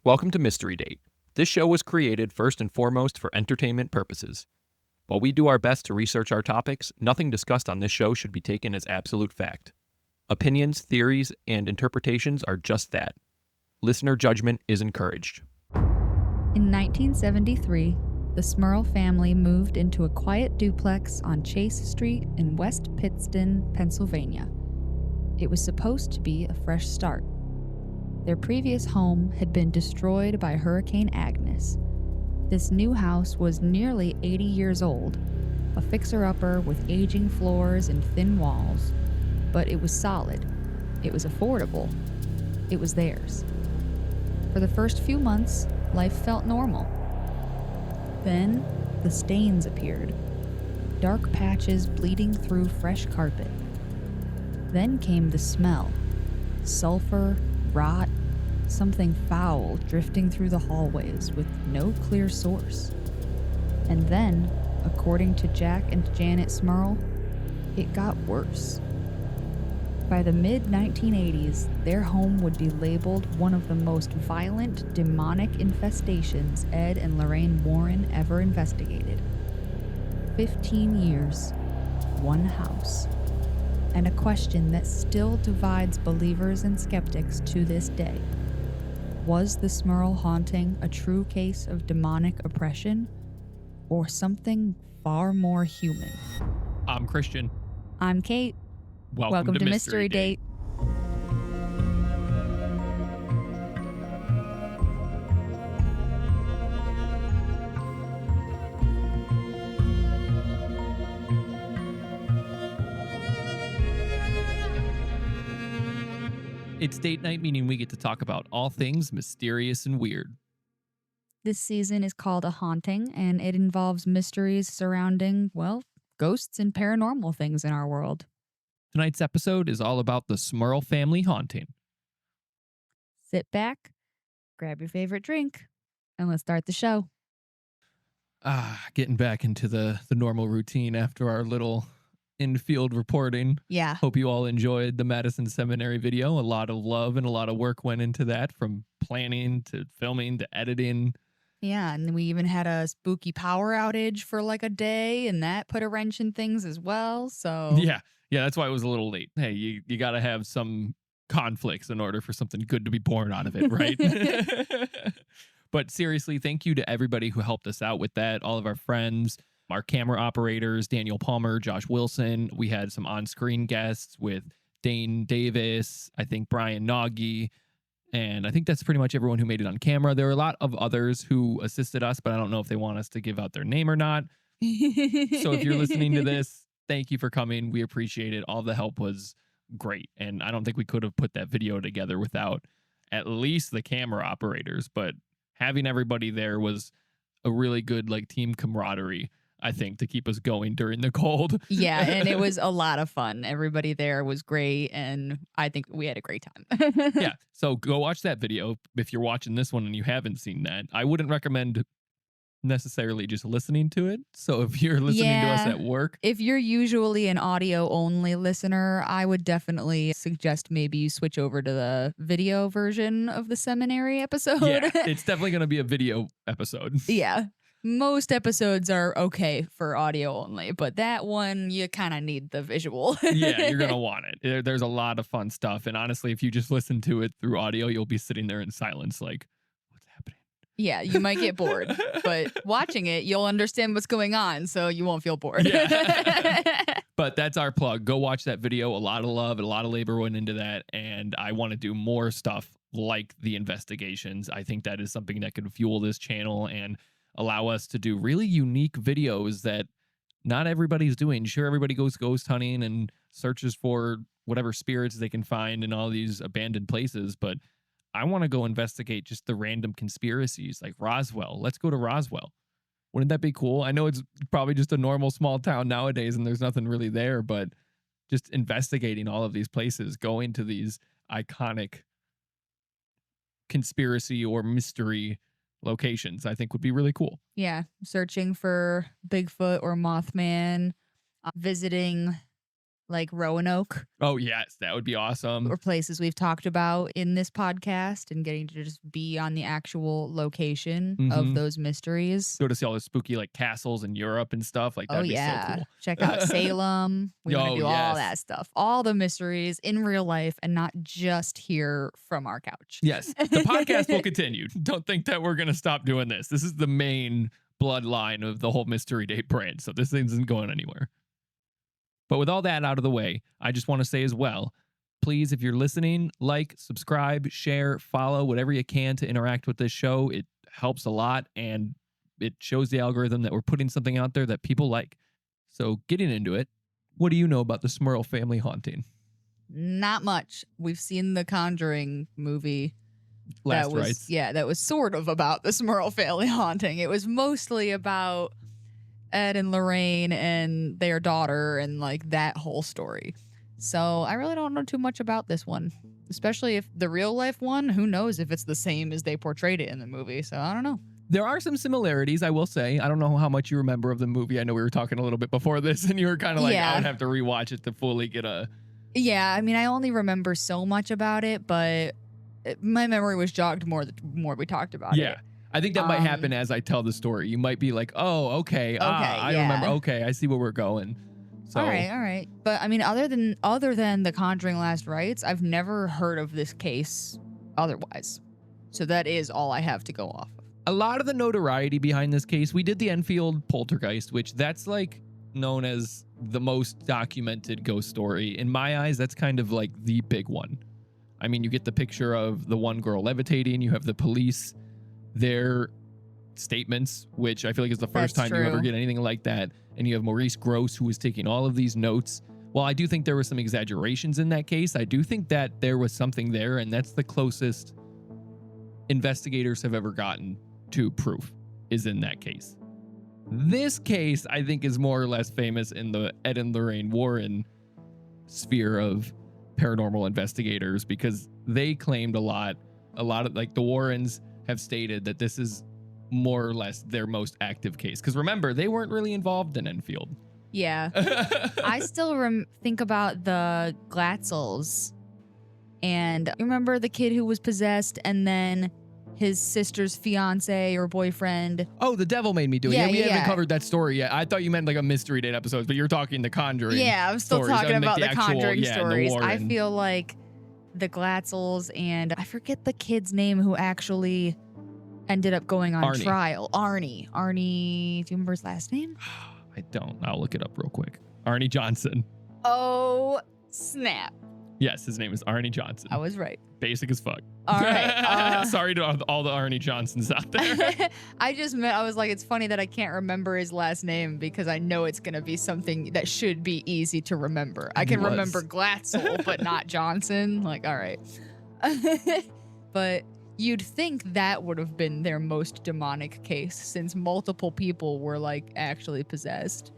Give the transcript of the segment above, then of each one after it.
Welcome to Mystery Date. This show was created first and foremost for entertainment purposes. While we do our best to research our topics, nothing discussed on this show should be taken as absolute fact. Opinions, theories, and interpretations are just that. Listener judgment is encouraged. In 1973, the Smurl family moved into a quiet duplex on Chase Street in West Pittston, Pennsylvania. It was supposed to be a fresh start. Their previous home had been destroyed by Hurricane Agnes. This new house was nearly 80 years old, a fixer-upper with aging floors and thin walls. But it was solid. It was affordable. It was theirs. For the first few months, life felt normal. Then, the stains appeared. Dark patches bleeding through fresh carpet. Then came the smell. Sulfur, rot, something foul drifting through the hallways with no clear source. And then, according to Jack and Janet Smurl, it got worse. By the mid-1980s, their home would be labeled one of the most violent, demonic infestations Ed and Lorraine Warren ever investigated. 15 years, one house. And a question that still divides believers and skeptics to this day. Was the Smurl haunting a true case of demonic oppression, or something far more human? I'm Christian. I'm Kate. Welcome to Mystery Date. It's date night, meaning we get to talk about all things mysterious and weird. This season is called A Haunting, and it involves mysteries surrounding, well, ghosts and paranormal things in our world. Tonight's episode is all about the Smurl family haunting. Sit back, grab your favorite drink, and let's start the show. Getting back into the normal routine after our little in-field reporting. Yeah. Hope you all enjoyed the Madison Seminary video. A lot of love and a lot of work went into that, from planning to filming to editing. Yeah, and we even had a spooky power outage for like a day, and that put a wrench in things as well, so... Yeah, that's why it was a little late. Hey, you got to have some conflicts in order for something good to be born out of it, right? But seriously, thank you to everybody who helped us out with that. All of our friends, our camera operators, Daniel Palmer, Josh Wilson. We had some on-screen guests with Dane Davis, I think Brian Nagy, and I think that's pretty much everyone who made it on camera. There were a lot of others who assisted us, but I don't know if they want us to give out their name or not. So if you're listening to this, thank you for coming. We appreciate it. All the help was great, and I don't think we could have put that video together without at least the camera operators, but having everybody there was a really good team camaraderie, I think, to keep us going during the cold. Yeah, and it was a lot of fun. Everybody there was great, and I think we had a great time. Yeah, so go watch that video if you're watching this one and you haven't seen that. I wouldn't recommend necessarily just listening to it. So if you're listening to us at work, if you're usually an audio only listener, I would definitely suggest maybe you switch over to the video version of the seminary episode. Yeah, it's definitely going to be a video episode. Yeah. Most episodes are okay for audio only, but that one, you kind of need the visual. Yeah, you're going to want it. There's a lot of fun stuff. And honestly, if you just listen to it through audio, you'll be sitting there in silence like, what's happening? Yeah, you might get bored, but watching it, you'll understand what's going on, so you won't feel bored. Yeah. But that's our plug. Go watch that video. A lot of love and a lot of labor went into that. And I want to do more stuff like the investigations. I think that is something that could fuel this channel and allow us to do really unique videos that not everybody's doing. Sure, everybody goes ghost hunting and searches for whatever spirits they can find in all these abandoned places, but I want to go investigate just the random conspiracies like Roswell. Let's go to Roswell. Wouldn't that be cool? I know it's probably just a normal small town nowadays and there's nothing really there, but just investigating all of these places, going to these iconic conspiracy or mystery locations, I think would be really cool. Yeah, searching for Bigfoot or Mothman, visiting like Roanoke, Oh, yes. That would be awesome. or places we've talked about in this podcast, and getting to just be on the actual location of those mysteries. Go to see all the spooky like castles in Europe and stuff. Like, that'd be so cool. Check out Salem. We want to do all yes. that stuff. All the mysteries in real life and not just hear from our couch. Yes. The podcast will continue. Don't think that we're going to stop doing this. This is the main bloodline of the whole Mystery Date brand. So this thing isn't going anywhere. But with all that out of the way, I just want to say as well, please, if you're listening, like, subscribe, share, follow, whatever you can to interact with this show. It helps a lot, and it shows the algorithm that we're putting something out there that people like. So getting into it, what do you know about the Smurl family haunting? Not much. We've seen the Conjuring movie. Last Rites. Yeah, that was sort of about the Smurl family haunting. It was mostly about Ed and Lorraine and their daughter and like that whole story. So I really don't know too much about this one, especially if the real life one, who knows if it's the same as they portrayed it in the movie. So I don't know. There are some similarities, I will say. I don't know how much you remember of the movie. I know we were talking a little bit before this, and you were kind of like, I would have to rewatch it to fully get a... Yeah, I mean, I only remember so much about it, but my memory was jogged more the more we talked about it. Yeah, I think that might happen as I tell the story. You might be like, oh, okay, I remember. Okay, I see where we're going. So, all right. But I mean, other than the Conjuring Last Rites, I've never heard of this case otherwise. So that is all I have to go off of. A lot of the notoriety behind this case, we did the Enfield poltergeist, which that's like known as the most documented ghost story. In my eyes, that's kind of like the big one. I mean, you get the picture of the one girl levitating. You have the police, their statements, which I feel like is the first time you ever get anything like that. And you have Maurice Grosse, who was taking all of these notes. While I do think there were some exaggerations in that case, I do think that there was something there, and that's the closest investigators have ever gotten to proof is in that case. This case, I think, is more or less famous in the Ed and Lorraine Warren sphere of paranormal investigators, because they claimed a lot of like the Warrens have stated that this is more or less their most active case. Because remember, they weren't really involved in Enfield. Yeah. I still think about the Glatzels. And you remember the kid who was possessed and then his sister's fiance or boyfriend. Oh, The Devil Made Me Do It. Yeah, we haven't covered that story yet. I thought you meant like a Mystery Date episode, but you're talking the Conjuring. Yeah, I'm still stories, talking about the actual, Conjuring stories. The I feel like the Glatzels and I forget the kid's name who actually ended up going on trial. Arnie. Do you remember his last name? I don't. I'll look it up real quick. Arnie Johnson. Oh, snap. Yes, his name is Arnie Johnson. I was right. Basic as fuck. All right. Sorry to all the Arnie Johnsons out there. I was like, it's funny that I can't remember his last name because I know it's going to be something that should be easy to remember. I can remember Glatzel, but not Johnson. Like, all right. But you'd think that would have been their most demonic case since multiple people were like actually possessed.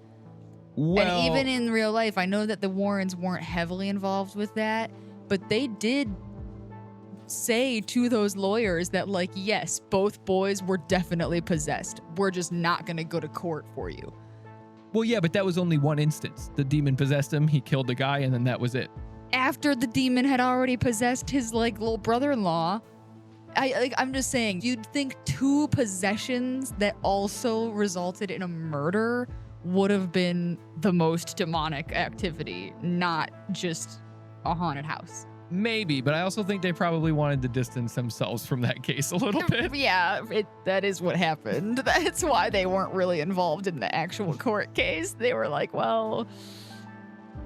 Well, and even in real life, I know that the Warrens weren't heavily involved with that, but they did say to those lawyers that, like, yes, both boys were definitely possessed. We're just not going to go to court for you. Well, yeah, but that was only one instance. The demon possessed him, he killed the guy, and then that was it. After the demon had already possessed his, like, little brother-in-law. I'm just saying, you'd think 2 possessions that also resulted in a murder would have been the most demonic activity, not just a haunted house. Maybe, but I also think they probably wanted to distance themselves from that case a little bit. Yeah, that is what happened. That's why they weren't really involved in the actual court case. They were like, well,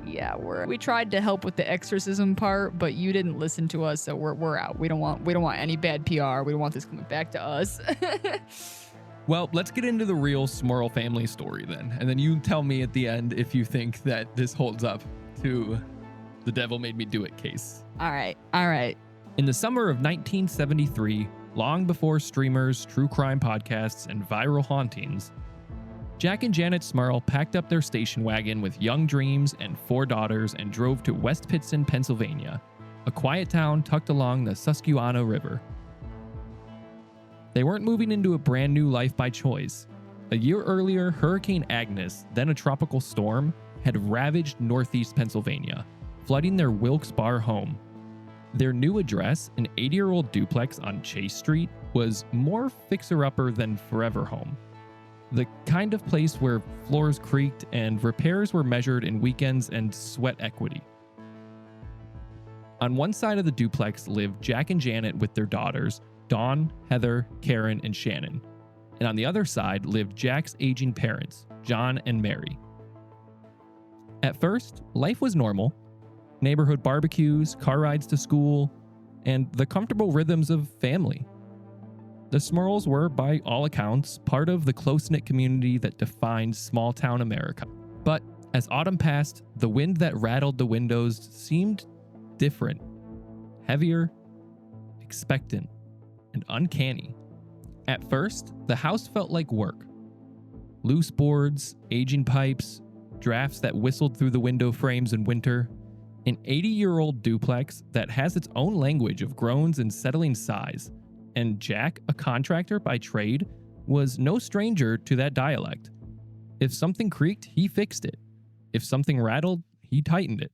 yeah, we tried to help with the exorcism part, but you didn't listen to us, so we're out. We don't want any bad PR. We don't want this coming back to us. Well, let's get into the real Smurl family story then. And then you tell me at the end if you think that this holds up to the Devil Made Me Do It case. All right. In the summer of 1973, long before streamers, true crime podcasts, and viral hauntings, Jack and Janet Smurl packed up their station wagon with young dreams and 4 daughters and drove to West Pittston, Pennsylvania, a quiet town tucked along the Susquehanna River. They weren't moving into a brand new life by choice. A year earlier, Hurricane Agnes, then a tropical storm, had ravaged northeast Pennsylvania, flooding their Wilkes-Barre home. Their new address, an 80-year-old duplex on Chase Street, was more fixer-upper than forever home. The kind of place where floors creaked and repairs were measured in weekends and sweat equity. On one side of the duplex lived Jack and Janet with their daughters, Dawn, Heather, Karen, and Shannon. And on the other side lived Jack's aging parents, John and Mary. At first, life was normal. Neighborhood barbecues, car rides to school, and the comfortable rhythms of family. The Smurls were, by all accounts, part of the close-knit community that defined small-town America. But as autumn passed, the wind that rattled the windows seemed different, heavier, expectant, and uncanny. At first, the house felt like work. Loose boards, aging pipes, drafts that whistled through the window frames in winter. An 80-year-old duplex that has its own language of groans and settling sighs. And Jack, a contractor by trade, was no stranger to that dialect. If something creaked, he fixed it. If something rattled, he tightened it.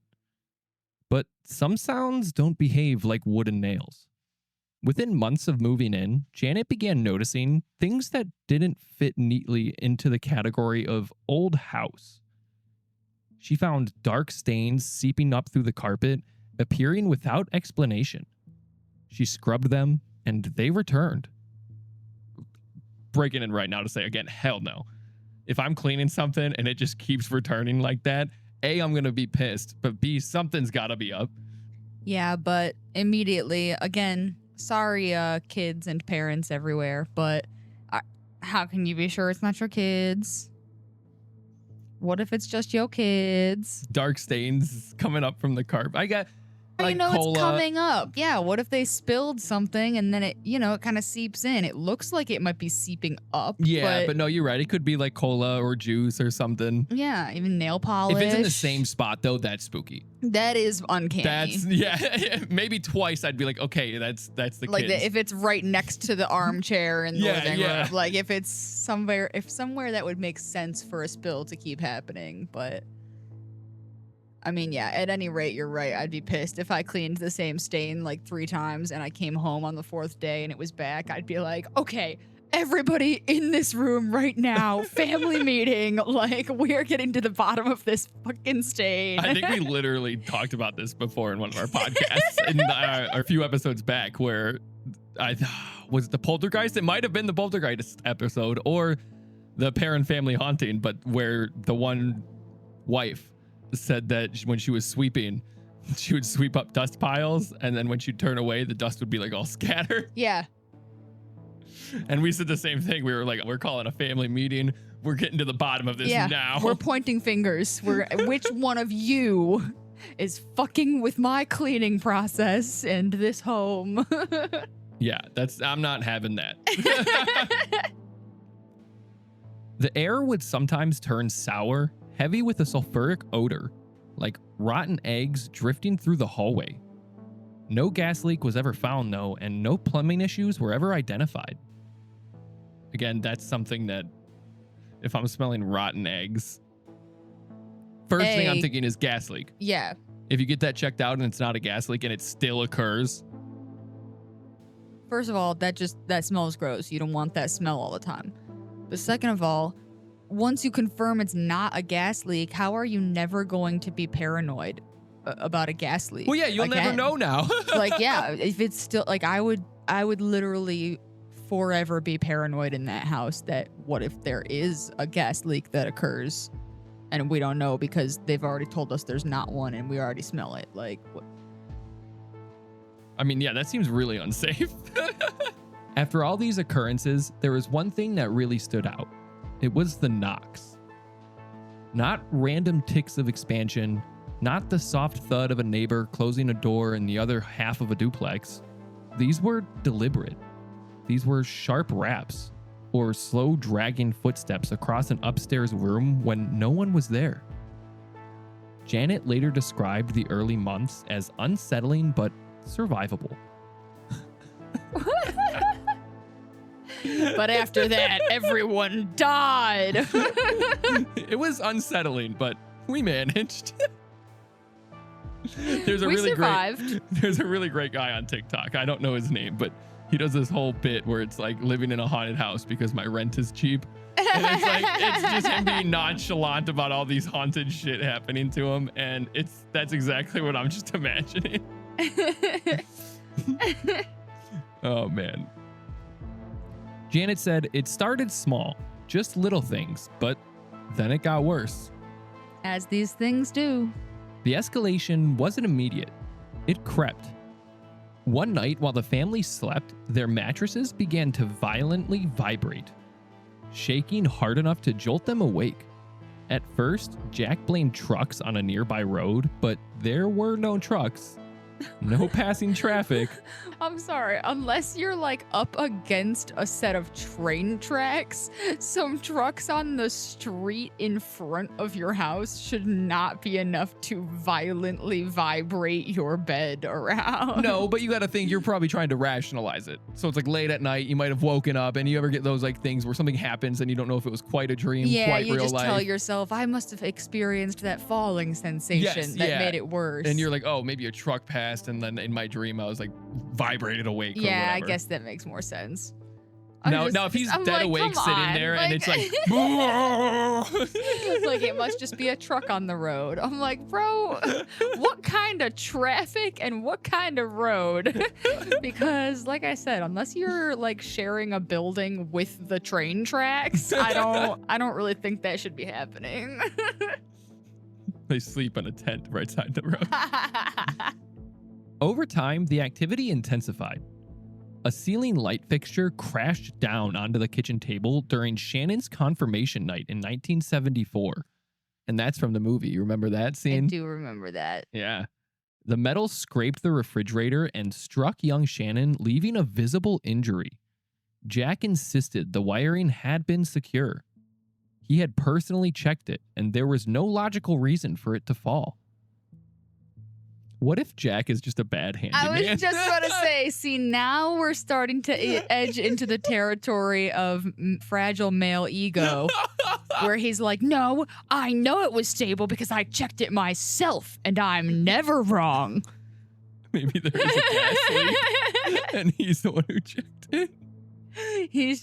But some sounds don't behave like wooden nails. Within months of moving in, Janet began noticing things that didn't fit neatly into the category of old house. She found dark stains seeping up through the carpet, appearing without explanation. She scrubbed them, and they returned. Breaking in right now to say again, hell no. If I'm cleaning something and it just keeps returning like that, A, I'm going to be pissed, but B, something's got to be up. Yeah, but immediately, again, sorry, kids and parents everywhere, but how can you be sure it's not your kids? What if it's just your kids? Dark stains coming up from the carpet. I got like cola. It's coming up. Yeah, what if they spilled something and then it kind of seeps in? It looks like it might be seeping up. Yeah, but no, you're right. It could be like cola or juice or something. Yeah, even nail polish. If it's in the same spot, though, that's spooky. That is uncanny. Maybe twice I'd be like, okay, that's the like kids. If it's right next to the armchair in the living room. Like if it's somewhere that would make sense for a spill to keep happening, but I mean, yeah, at any rate, you're right. I'd be pissed if I cleaned the same stain like 3 times and I came home on the 4th day and it was back. I'd be like, okay, everybody in this room right now, family meeting, like we're getting to the bottom of this fucking stain. I think we literally talked about this before in one of our podcasts in a few episodes back where was it the poltergeist? It might have been the poltergeist episode or the parent family haunting, but where the one wife said that when she was sweeping, she would sweep up dust piles, and then when she'd turn away, the dust would be like all scattered. Yeah. And we said the same thing. We were like, we're calling a family meeting. We're getting to the bottom of this now. We're pointing fingers. Which one of you is fucking with my cleaning process and this home? Yeah, I'm not having that. The air would sometimes turn sour, heavy with a sulfuric odor, like rotten eggs drifting through the hallway. No gas leak was ever found, though, and no plumbing issues were ever identified. Again, that's something that, if I'm smelling rotten eggs, first thing I'm thinking is gas leak. Yeah. If you get that checked out and it's not a gas leak and it still occurs. First of all, that smells gross. You don't want that smell all the time. But second of all, once you confirm it's not a gas leak, how are you never going to be paranoid about a gas leak? Well, yeah, you'll never know now. Like, yeah, if it's still like I would literally forever be paranoid in that house that what if there is a gas leak that occurs and we don't know because they've already told us there's not one and we already smell it. Like, what? I mean, yeah, that seems really unsafe. After all these occurrences, there was one thing that really stood out. It was the knocks. Not random ticks of expansion, not the soft thud of a neighbor closing a door in the other half of a duplex. These were deliberate. These were sharp raps or slow dragging footsteps across an upstairs room when no one was there. Janet later described the early months as unsettling but survivable. But after that, everyone died. It was unsettling, but We managed. We survived. There's a really great guy on TikTok. I don't know his name, but he does this whole bit where it's like living in a haunted house because my rent is cheap. And it's like, it's just him being nonchalant about all these haunted shit happening to him. And that's exactly what I'm just imagining. Oh, man. Janet said it started small, just little things, but then it got worse. As these things do. The escalation wasn't immediate. It crept. One night while the family slept, their mattresses began to violently vibrate, shaking hard enough to jolt them awake. At first, Jack blamed trucks on a nearby road, but there were no trucks. No passing traffic. I'm sorry, unless you're like up against a set of train tracks, some trucks on the street in front of your house should not be enough to violently vibrate your bed around. No, but you got to think you're probably trying to rationalize it. So it's like late at night, you might have woken up, and you ever get those like things where something happens and you don't know if it was quite a dream, quite real life. Yeah, you just tell yourself, I must have experienced that falling sensation that made it worse. And you're like, oh, maybe a truck passed, and then in my dream I was like vibrated awake. Yeah, I guess that makes more sense. Now if he's dead awake sitting there and it's like like it must just be a truck on the road. I'm like, bro, what kind of traffic and what kind of road? Because like I said, unless you're like sharing a building with the train tracks, I don't really think that should be happening. They sleep in a tent right side the road. Over time, the activity intensified. A ceiling light fixture crashed down onto the kitchen table during Shannon's confirmation night in 1974. And that's from the movie. You remember that scene? I do remember that. Yeah. The metal scraped the refrigerator and struck young Shannon, leaving a visible injury. Jack insisted the wiring had been secure. He had personally checked it, and there was no logical reason for it to fall. What if Jack is just a bad handyman? I was just about to say, see, now we're starting to edge into the territory of fragile male ego, where he's like, no, I know it was stable because I checked it myself, and I'm never wrong. Maybe there is a gas leak, and he's the one who checked it. He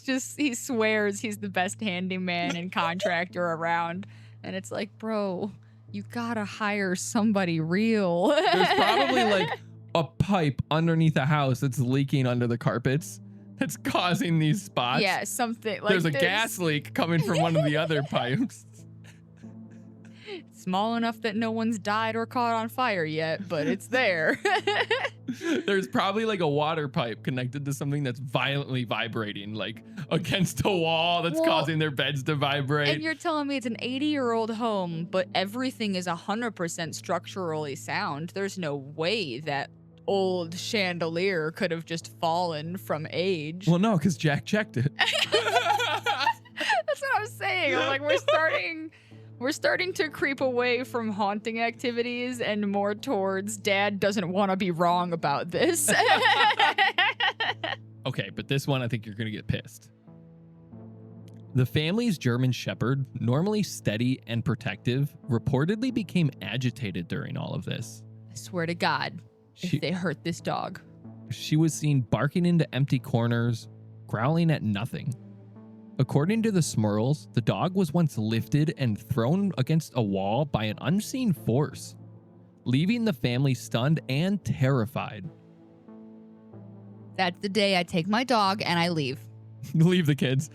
swears he's the best handyman and contractor around, and it's like, bro, you gotta hire somebody real. There's probably like a pipe underneath the house that's leaking under the carpets that's causing these spots. Yeah, something like there's a gas leak coming from one of the other pipes. Small enough that no one's died or caught on fire yet, but it's there. There's probably like a water pipe connected to something that's violently vibrating, like against a wall that's causing their beds to vibrate. And you're telling me it's an 80-year-old home, but everything is 100% structurally sound. There's no way that old chandelier could have just fallen from age. Well, no, because Jack checked it. That's what I'm saying. I'm like, we're starting to creep away from haunting activities and more towards Dad doesn't want to be wrong about this. Okay, but this one, I think you're going to get pissed. The family's German Shepherd, normally steady and protective, reportedly became agitated during all of this. I swear to God, if they hurt this dog. She was seen barking into empty corners, growling at nothing. According to the Smurls, the dog was once lifted and thrown against a wall by an unseen force, leaving the family stunned and terrified. That's the day I take my dog and I leave. Leave the kids.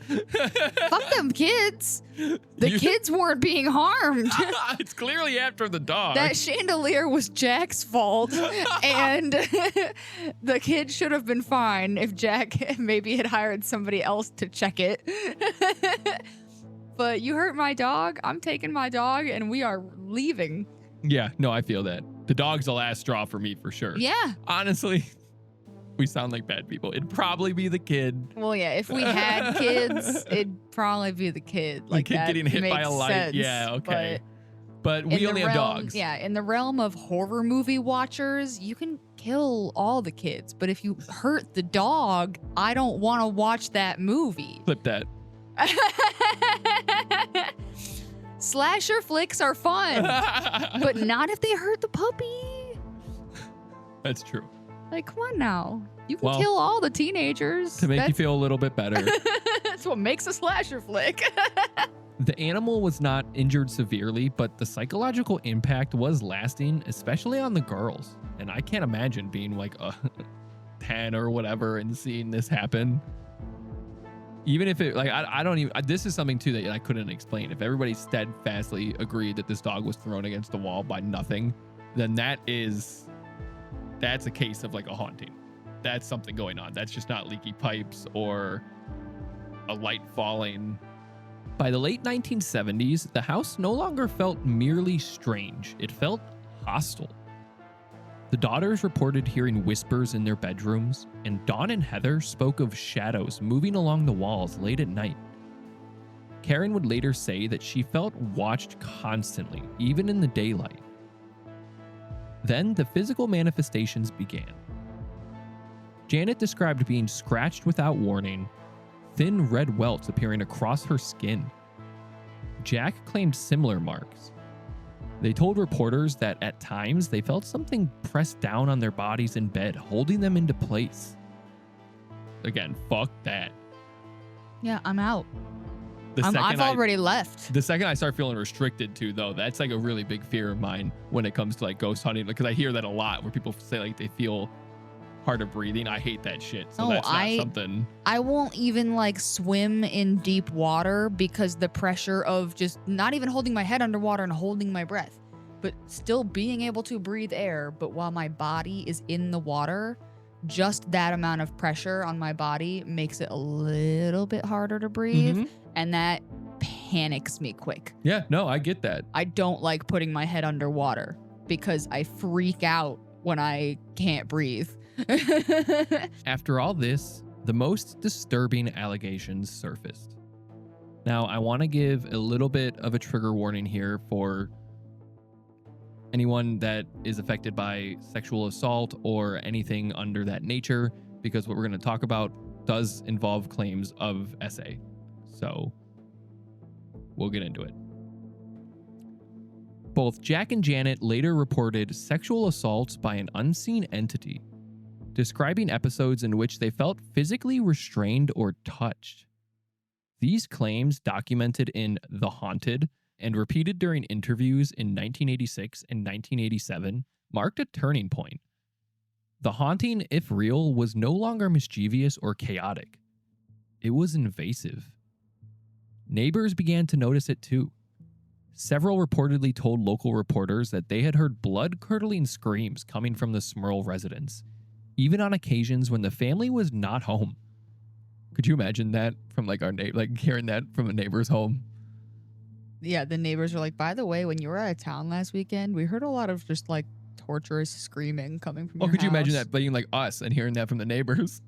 Fuck them kids. The kids weren't being harmed. It's clearly after the dog. That chandelier was Jack's fault. And the kid should have been fine if Jack maybe had hired somebody else to check it. But you hurt my dog. I'm taking my dog and we are leaving. Yeah, no, I feel that. The dog's the last straw for me for sure. Yeah. Honestly. We sound like bad people. It'd probably be the kid. Well, yeah, if we had kids, it'd probably be the kid. Like the kid getting hit by a light. Sense, yeah, okay. But we only have dogs. Yeah, in the realm of horror movie watchers, you can kill all the kids. But if you hurt the dog, I don't want to watch that movie. Clip that. Slasher flicks are fun, but not if they hurt the puppy. That's true. Like, come on now. You can kill all the teenagers. To make you feel a little bit better. That's what makes a slasher flick. The animal was not injured severely, but the psychological impact was lasting, especially on the girls. And I can't imagine being like a 10 or whatever and seeing this happen. Even if it, like, I don't even, this is something too that I couldn't explain. If everybody steadfastly agreed that this dog was thrown against the wall by nothing, then that's a case of like a haunting. That's something going on. That's just not leaky pipes or a light falling. By the late 1970s, the house no longer felt merely strange. It felt hostile. The daughters reported hearing whispers in their bedrooms, and Dawn and Heather spoke of shadows moving along the walls late at night. Karen would later say that she felt watched constantly, even in the daylight. Then the physical manifestations began. Janet described being scratched without warning, thin red welts appearing across her skin. Jack claimed similar marks. They told reporters that at times they felt something pressed down on their bodies in bed, holding them into place. Again, fuck that. Yeah, I'm out. I've already left. The second I start feeling restricted too, though, that's like a really big fear of mine when it comes to like ghost hunting, because I hear that a lot where people say like they feel hard of breathing. I hate that shit. So that's not something. I won't even like swim in deep water because the pressure of just not even holding my head underwater and holding my breath, but still being able to breathe air. But while my body is in the water, just that amount of pressure on my body makes it a little bit harder to breathe. Mm-hmm. And that panics me quick. Yeah, no, I get that. I don't like putting my head underwater because I freak out when I can't breathe. After all this, the most disturbing allegations surfaced. Now, I want to give a little bit of a trigger warning here for anyone that is affected by sexual assault or anything under that nature, because what we're going to talk about does involve claims of SA. So we'll get into it. Both Jack and Janet later reported sexual assaults by an unseen entity, describing episodes in which they felt physically restrained or touched. These claims, documented in The Haunted and repeated during interviews in 1986 and 1987, marked a turning point. The haunting, if real, was no longer mischievous or chaotic. It was invasive. Neighbors began to notice it too. Several reportedly told local reporters that they had heard blood-curdling screams coming from the Smurl residence, even on occasions when the family was not home. Could you imagine that from like our neighbor, like hearing that from a neighbor's home? Yeah, the neighbors were like, by the way, when you were out of town last weekend, we heard a lot of just like torturous screaming coming from your could house. You imagine that being like us and hearing that from the neighbors?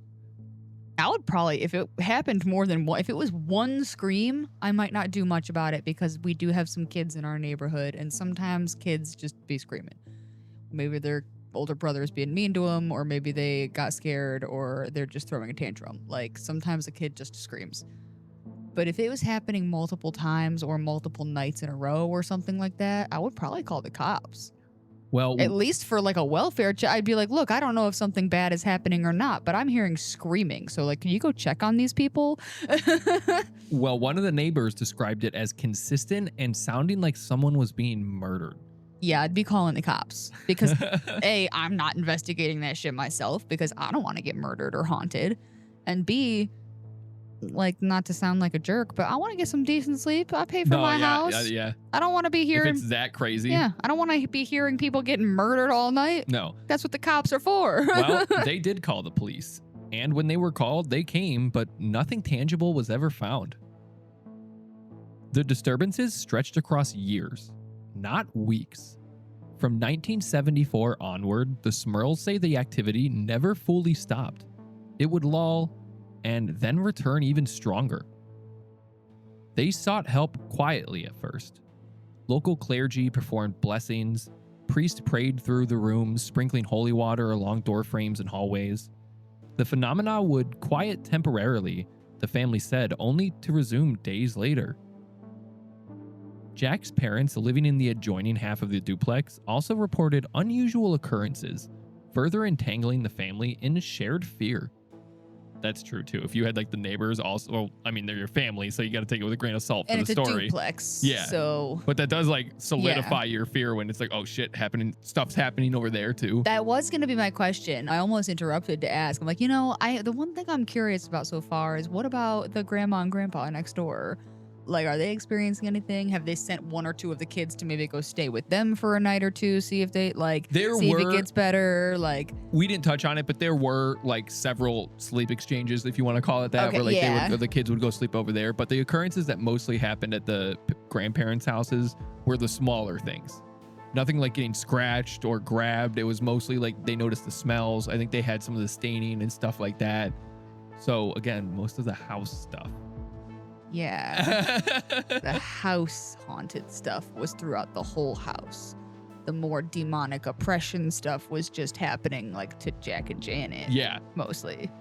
I would probably, if it happened more than one, if it was one scream, I might not do much about it because we do have some kids in our neighborhood and sometimes kids just be screaming. Maybe their older brother's being mean to them, or maybe they got scared, or they're just throwing a tantrum. Like sometimes a kid just screams. But if it was happening multiple times or multiple nights in a row or something like that, I would probably call the cops. Well, at least for like a welfare check, I'd be like, look, I don't know if something bad is happening or not, but I'm hearing screaming. So like, can you go check on these people? Well, one of the neighbors described it as consistent and sounding like someone was being murdered. Yeah, I'd be calling the cops because A, I'm not investigating that shit myself because I don't want to get murdered or haunted. And B, like, not to sound like a jerk, but I want to get some decent sleep. I pay for my house. Yeah. I don't want to be hearing. If it's that crazy. Yeah, I don't want to be hearing people getting murdered all night. No. That's what the cops are for. Well, they did call the police. And when they were called, they came, but nothing tangible was ever found. The disturbances stretched across years, not weeks. From 1974 onward, the Smurls say the activity never fully stopped. It would lull and then return even stronger. They sought help quietly at first. Local clergy performed blessings, priests prayed through the rooms, sprinkling holy water along door frames and hallways. The phenomena would quiet temporarily, the family said, only to resume days later. Jack's parents living in the adjoining half of the duplex also reported unusual occurrences, further entangling the family in shared fear. That's true too. If you had like the neighbors also, well, I mean, they're your family, so you got to take it with a grain of salt for And the it's story. a duplex. Yeah. So But that does like solidify your fear when it's like, oh shit, stuff's happening over there too. that was going to be my question. I almost interrupted to ask. I'm like, the one thing I'm curious about so far is what about the grandma and grandpa next door? Like, are they experiencing anything? Have they sent one or two of the kids to maybe go stay with them for a night or two, see if they if it gets better? Like, we didn't touch on it, but there were like several sleep exchanges, if you want to call it that, Okay, where yeah. the kids would go sleep over there. But the occurrences that mostly happened at the grandparents' houses were the smaller things. Nothing like getting scratched or grabbed. It was mostly like they noticed the smells. I think they had some of the staining and stuff like that. So again, most of the house stuff. yeah. The house haunted stuff was throughout the whole house. The more demonic oppression stuff was just happening like to Jack and Janet. Yeah. Mostly.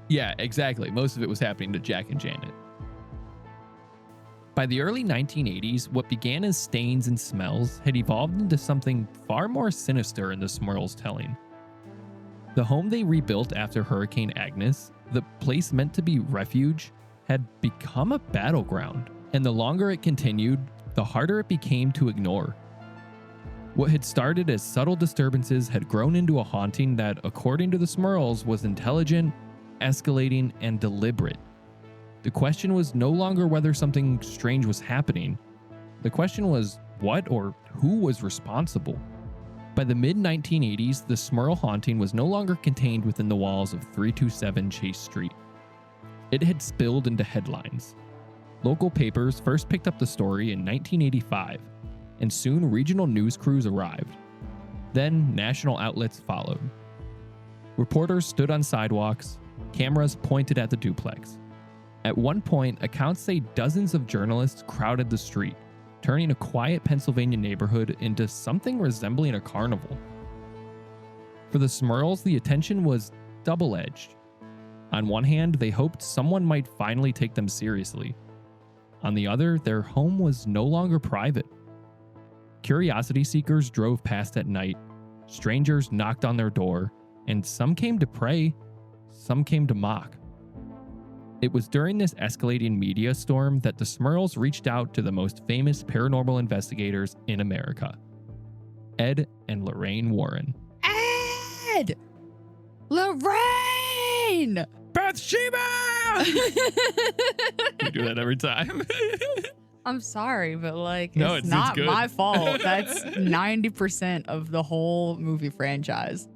Yeah, exactly. Most of it was happening to Jack and Janet. By the early 1980s, what began as stains and smells had evolved into something far more sinister in the Smurls' telling. The home they rebuilt after Hurricane Agnes, the place meant to be refuge, had become a battleground, and the longer it continued, the harder it became to ignore. What had started as subtle disturbances had grown into a haunting that, according to the Smurls, was intelligent, escalating, and deliberate. The question was no longer whether something strange was happening. The question was what or who was responsible. By the mid-1980s, the Smurl haunting was no longer contained within the walls of 327 Chase Street. It had spilled into headlines. Local papers first picked up the story in 1985, and soon regional news crews arrived. Then national outlets followed. Reporters stood on sidewalks, cameras pointed at the duplex. At one point, accounts say dozens of journalists crowded the street, turning a quiet Pennsylvania neighborhood into something resembling a carnival. For the Smurls, the attention was double-edged. On one hand, they hoped someone might finally take them seriously. On the other, their home was no longer private. Curiosity seekers drove past at night, strangers knocked on their door, and some came to pray, some came to mock. It was during this escalating media storm that the Smurls reached out to the most famous paranormal investigators in America, Ed and Lorraine Warren. Ed! Lorraine! Bathsheba! We do that every time. I'm sorry, but No, it's it's not good. my fault. That's 90% of the whole movie franchise.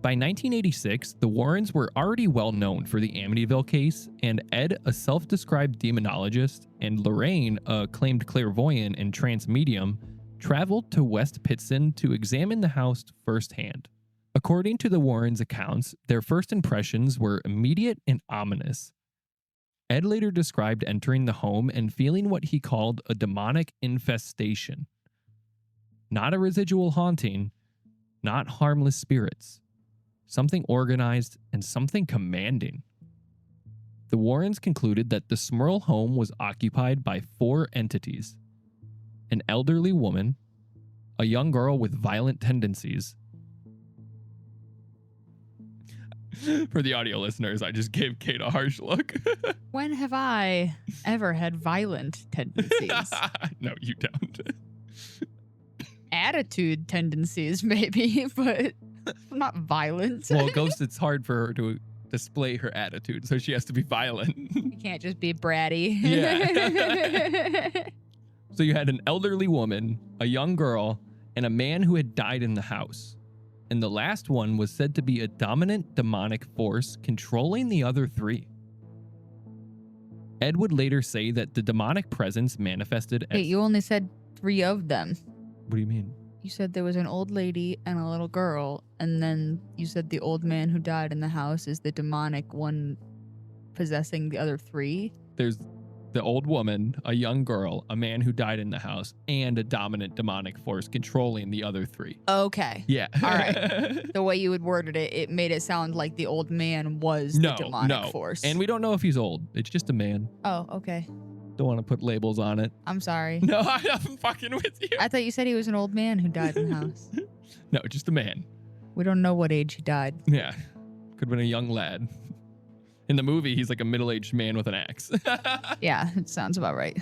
By 1986, the Warrens were already well known for the Amityville case, and Ed, a self-described demonologist, and Lorraine, a acclaimed clairvoyant and trance medium, traveled to West Pittston to examine the house firsthand. According to the Warrens' accounts, their first impressions were immediate and ominous. Ed later described entering the home and feeling what he called a demonic infestation. Not a residual haunting, not harmless spirits. Something organized and something commanding. The Warrens concluded that the Smurl home was occupied by 4 entities: an elderly woman, a young girl with violent tendencies. For the audio listeners, I just gave Kate a harsh look. When have I ever had violent tendencies? No, you don't. Attitude tendencies, maybe, but not violent. Well, Ghost, it's hard for her to display her attitude, so she has to be violent. You can't just be bratty. Yeah. So you had an elderly woman, a young girl, and a man who had died in the house. And the last one was said to be a dominant demonic force controlling the other 3. Ed would later say that the demonic presence manifested as... Wait, you only said 3 of them. What do you mean? You said there was an old lady and a little girl, and then you said the old man who died in the house is the demonic one possessing the other 3? There's the old woman, a young girl, a man who died in the house, and a dominant demonic force controlling the other 3. Okay. Yeah. All right. The way you had worded it, it made it sound like the old man was the demonic force. And we don't know if he's old. It's just a man. Oh, okay. Don't want to put labels on it. I'm sorry. No, I'm fucking with you. I thought you said he was an old man who died in the house. No, just a man. We don't know what age he died. Yeah. Could have been a young lad. In the movie, he's like a middle-aged man with an axe. Yeah, it sounds about right.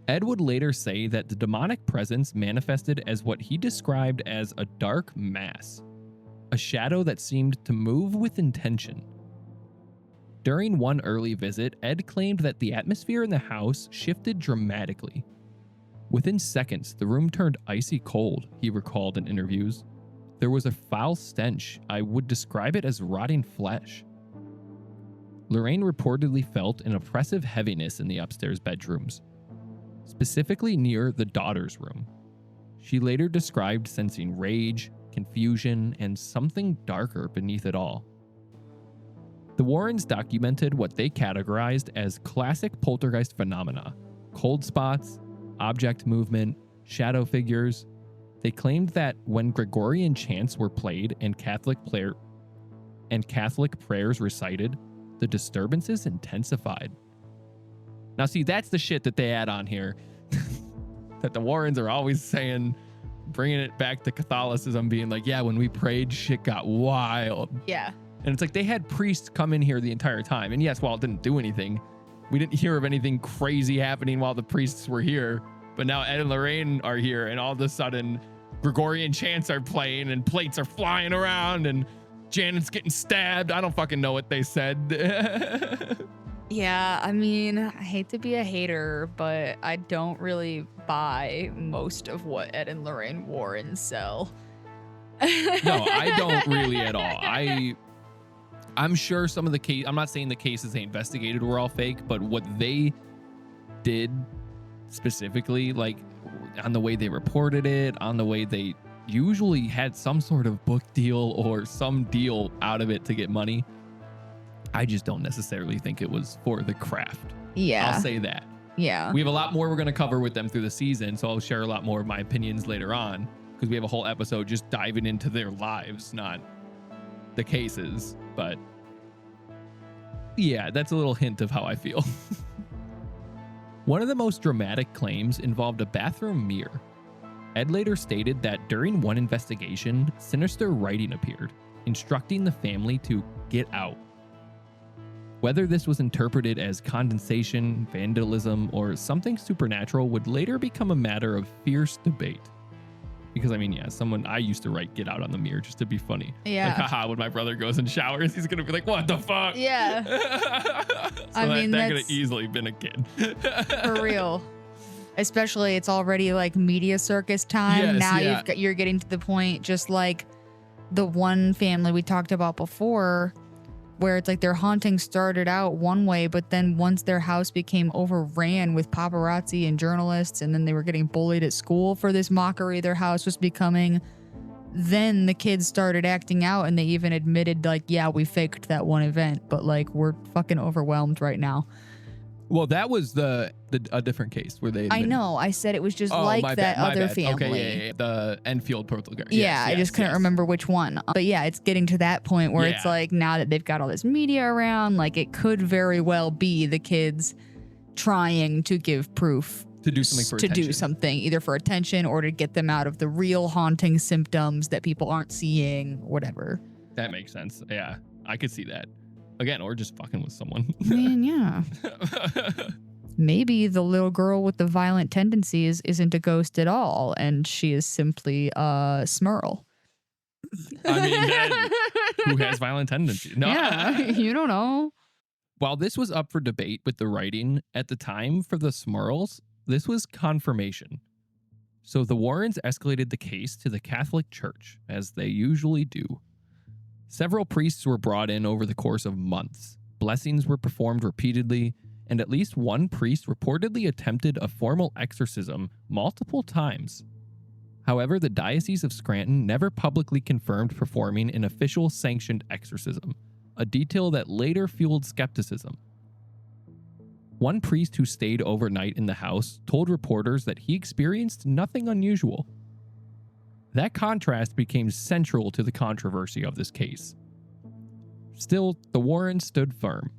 Ed would later say that the demonic presence manifested as what he described as a dark mass, a shadow that seemed to move with intention. During one early visit, Ed claimed that the atmosphere in the house shifted dramatically. Within seconds, the room turned icy cold, he recalled in interviews. There was a foul stench. I would describe it as rotting flesh. Lorraine reportedly felt an oppressive heaviness in the upstairs bedrooms, specifically near the daughter's room. She later described sensing rage, confusion, and something darker beneath it all. The Warrens documented what they categorized as classic poltergeist phenomena: cold spots, object movement, shadow figures. They claimed that when Gregorian chants were played and Catholic prayers recited, the disturbances intensified. Now see, that's the shit that they add on here. That the Warrens are always saying, bringing it back to Catholicism, being like, yeah, when we prayed, shit got wild. Yeah. And it's like they had priests come in here the entire time. And yes, while it didn't do anything, we didn't hear of anything crazy happening while the priests were here. But now Ed and Lorraine are here, and all of a sudden Gregorian chants are playing and plates are flying around and Janet's getting stabbed. I don't fucking know what they said. Yeah, I mean, I hate to be a hater, but I don't really buy most of what Ed and Lorraine Warren sell. No, I don't really at all. I'm sure some of the case, I'm not saying the cases they investigated were all fake, but what they did specifically, like on the way they reported it, on the way they usually had some sort of book deal or some deal out of it to get money, I just don't necessarily think it was for the craft. Yeah. I'll say that. Yeah. We have a lot more we're going to cover with them through the season, so I'll share a lot more of my opinions later on, because we have a whole episode just diving into their lives, not the cases. But yeah, that's a little hint of how I feel. One of the most dramatic claims involved a bathroom mirror. Ed later stated that during one investigation, sinister writing appeared, instructing the family to get out. Whether this was interpreted as condensation, vandalism, or something supernatural would later become a matter of fierce debate. Because, I mean, yeah, I used to write "get out" on the mirror just to be funny. Yeah. Like, haha, when my brother goes and showers, he's going to be like, what the fuck? Yeah. So that could have easily been a kid. For real. Especially, it's already like media circus time. Yes, now yeah. you're getting to the point, just like the one family we talked about before, where it's like their haunting started out one way, but then once their house became overran with paparazzi and journalists, and then they were getting bullied at school for this mockery their house was becoming, then the kids started acting out, and they even admitted, like, yeah, we faked that one event, but like we're fucking overwhelmed right now. Well, that was a different case where they. I know. I said it was just like that other family. Okay, yeah. The Enfield poltergeist. Yeah, I just couldn't remember which one. But yeah, it's getting to that point where it's like, now that they've got all this media around, like it could very well be the kids trying to give proof to do something for attention. Do something either for attention or to get them out of the real haunting symptoms that people aren't seeing, whatever. That makes sense. Yeah, I could see that. Again, or just fucking with someone. I mean, yeah. Maybe the little girl with the violent tendencies isn't a ghost at all, and she is simply a Smurl. I mean, who has violent tendencies? No. Yeah, you don't know. While this was up for debate with the writing, at the time for the Smurls, this was confirmation. So the Warrens escalated the case to the Catholic Church, as they usually do. Several priests were brought in over the course of months. Blessings were performed repeatedly, and at least one priest reportedly attempted a formal exorcism multiple times. However, the Diocese of Scranton never publicly confirmed performing an official sanctioned exorcism, a detail that later fueled skepticism. One priest who stayed overnight in the house told reporters that he experienced nothing unusual. That contrast became central to the controversy of this case. Still, the Warrens stood firm.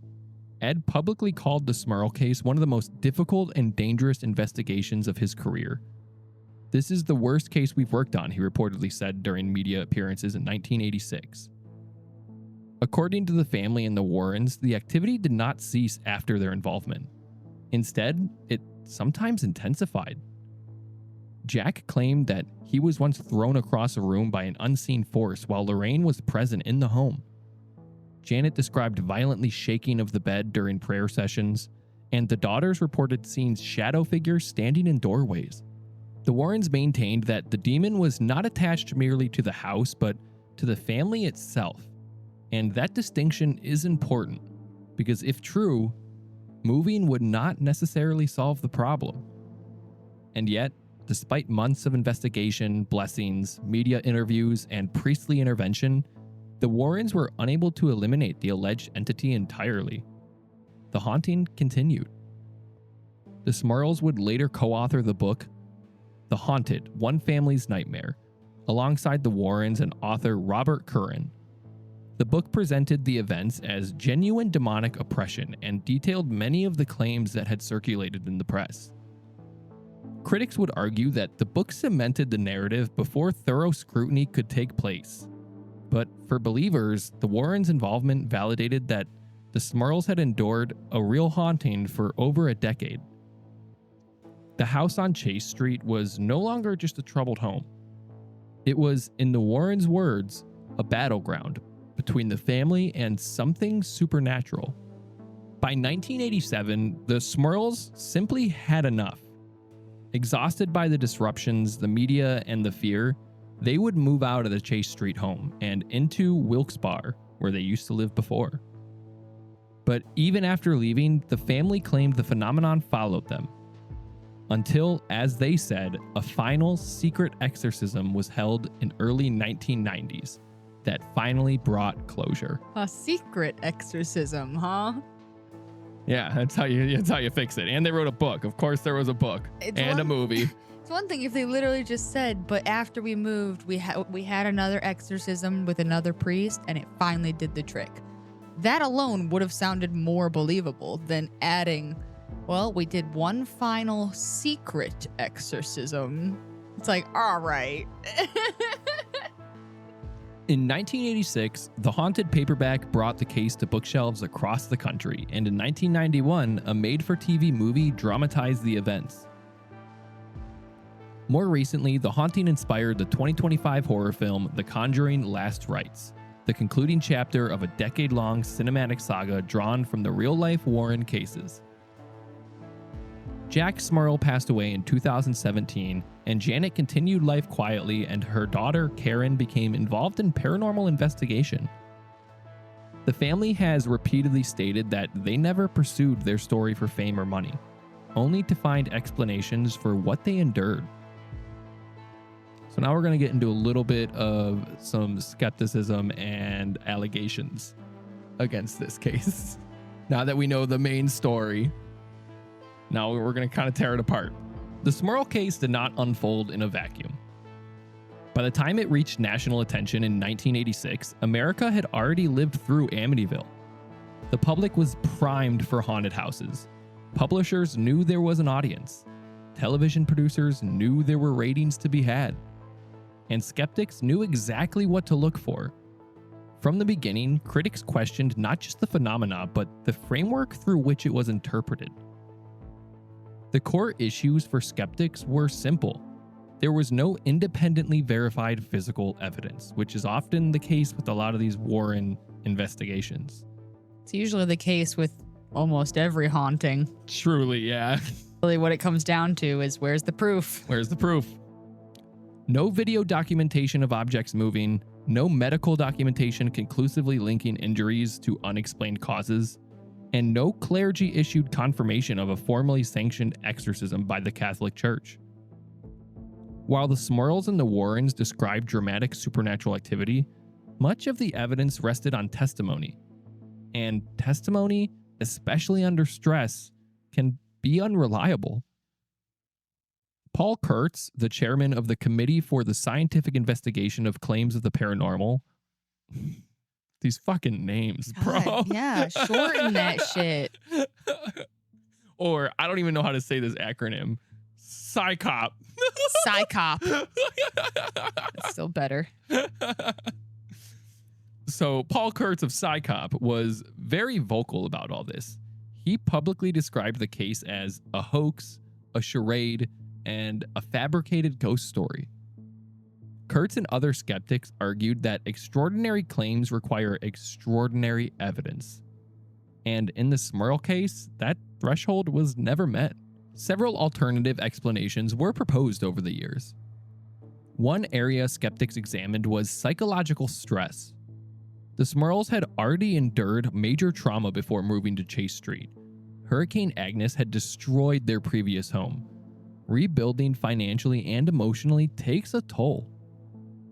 Ed publicly called the Smurl case one of the most difficult and dangerous investigations of his career. "This is the worst case we've worked on," he reportedly said during media appearances in 1986. According to the family and the Warrens, the activity did not cease after their involvement. Instead, it sometimes intensified. Jack claimed that he was once thrown across a room by an unseen force while Lorraine was present in the home. Janet described violently shaking of the bed during prayer sessions, and the daughters reported seeing shadow figures standing in doorways. The Warrens maintained that the demon was not attached merely to the house, but to the family itself. And that distinction is important, because if true, moving would not necessarily solve the problem. And yet, despite months of investigation, blessings, media interviews, and priestly intervention, the Warrens were unable to eliminate the alleged entity entirely. The haunting continued. The Smurls would later co-author the book The Haunted: One Family's Nightmare, alongside the Warrens and author Robert Curran. The book presented the events as genuine demonic oppression and detailed many of the claims that had circulated in the press. Critics would argue that the book cemented the narrative before thorough scrutiny could take place. But for believers, the Warrens' involvement validated that the Smurls had endured a real haunting for over a decade. The house on Chase Street was no longer just a troubled home. It was, in the Warrens' words, a battleground between the family and something supernatural. By 1987, the Smurls simply had enough. Exhausted by the disruptions, the media, and the fear, they would move out of the Chase Street home and into Wilkes-Barre, where they used to live before. But even after leaving, the family claimed the phenomenon followed them. Until, as they said, a final secret exorcism was held in early 1990s that finally brought closure. A secret exorcism, huh? Yeah, that's how you fix it. And they wrote a book. Of course, there was a book and a movie. It's one thing if they literally just said, but after we moved, we had another exorcism with another priest, and it finally did the trick. That alone would have sounded more believable than adding, well, we did one final secret exorcism. It's like, all right. In 1986, the Haunted paperback brought the case to bookshelves across the country, and in 1991, a made-for-TV movie dramatized the events. More recently, the haunting inspired the 2025 horror film The Conjuring Last Rites, the concluding chapter of a decade-long cinematic saga drawn from the real-life Warren cases. Jack Smurl passed away in 2017, and Janet continued life quietly, and her daughter Karen became involved in paranormal investigation. The family has repeatedly stated that they never pursued their story for fame or money, only to find explanations for what they endured. So now we're going to get into a little bit of some skepticism and allegations against this case. Now that we know the main story, now we're going to kind of tear it apart. The Smurl case did not unfold in a vacuum. By the time it reached national attention in 1986, America had already lived through Amityville. The public was primed for haunted houses. Publishers knew there was an audience. Television producers knew there were ratings to be had. And skeptics knew exactly what to look for. From the beginning, critics questioned not just the phenomena, but the framework through which it was interpreted. The core issues for skeptics were simple. There was no independently verified physical evidence, which is often the case with a lot of these Warren investigations. It's usually the case with almost every haunting. Truly, yeah. Really, what it comes down to is where's the proof? Where's the proof? No video documentation of objects moving, no medical documentation conclusively linking injuries to unexplained causes, and no clergy-issued confirmation of a formally sanctioned exorcism by the Catholic Church. While the Smurls and the Warrens described dramatic supernatural activity, much of the evidence rested on testimony. And testimony, especially under stress, can be unreliable. Paul Kurtz, the chairman of the Committee for the Scientific Investigation of Claims of the Paranormal, These fucking names, bro. God, yeah, shorten that shit. Or I don't even know how to say this acronym. Psychop. Psychop. That's still better. So Paul Kurtz of Psychop was very vocal about all this. He publicly described the case as a hoax, a charade, and a fabricated ghost story. Kurtz and other skeptics argued that extraordinary claims require extraordinary evidence. And in the Smurl case, that threshold was never met. Several alternative explanations were proposed over the years. One area skeptics examined was psychological stress. The Smurls had already endured major trauma before moving to Chase Street. Hurricane Agnes had destroyed their previous home. Rebuilding financially and emotionally takes a toll.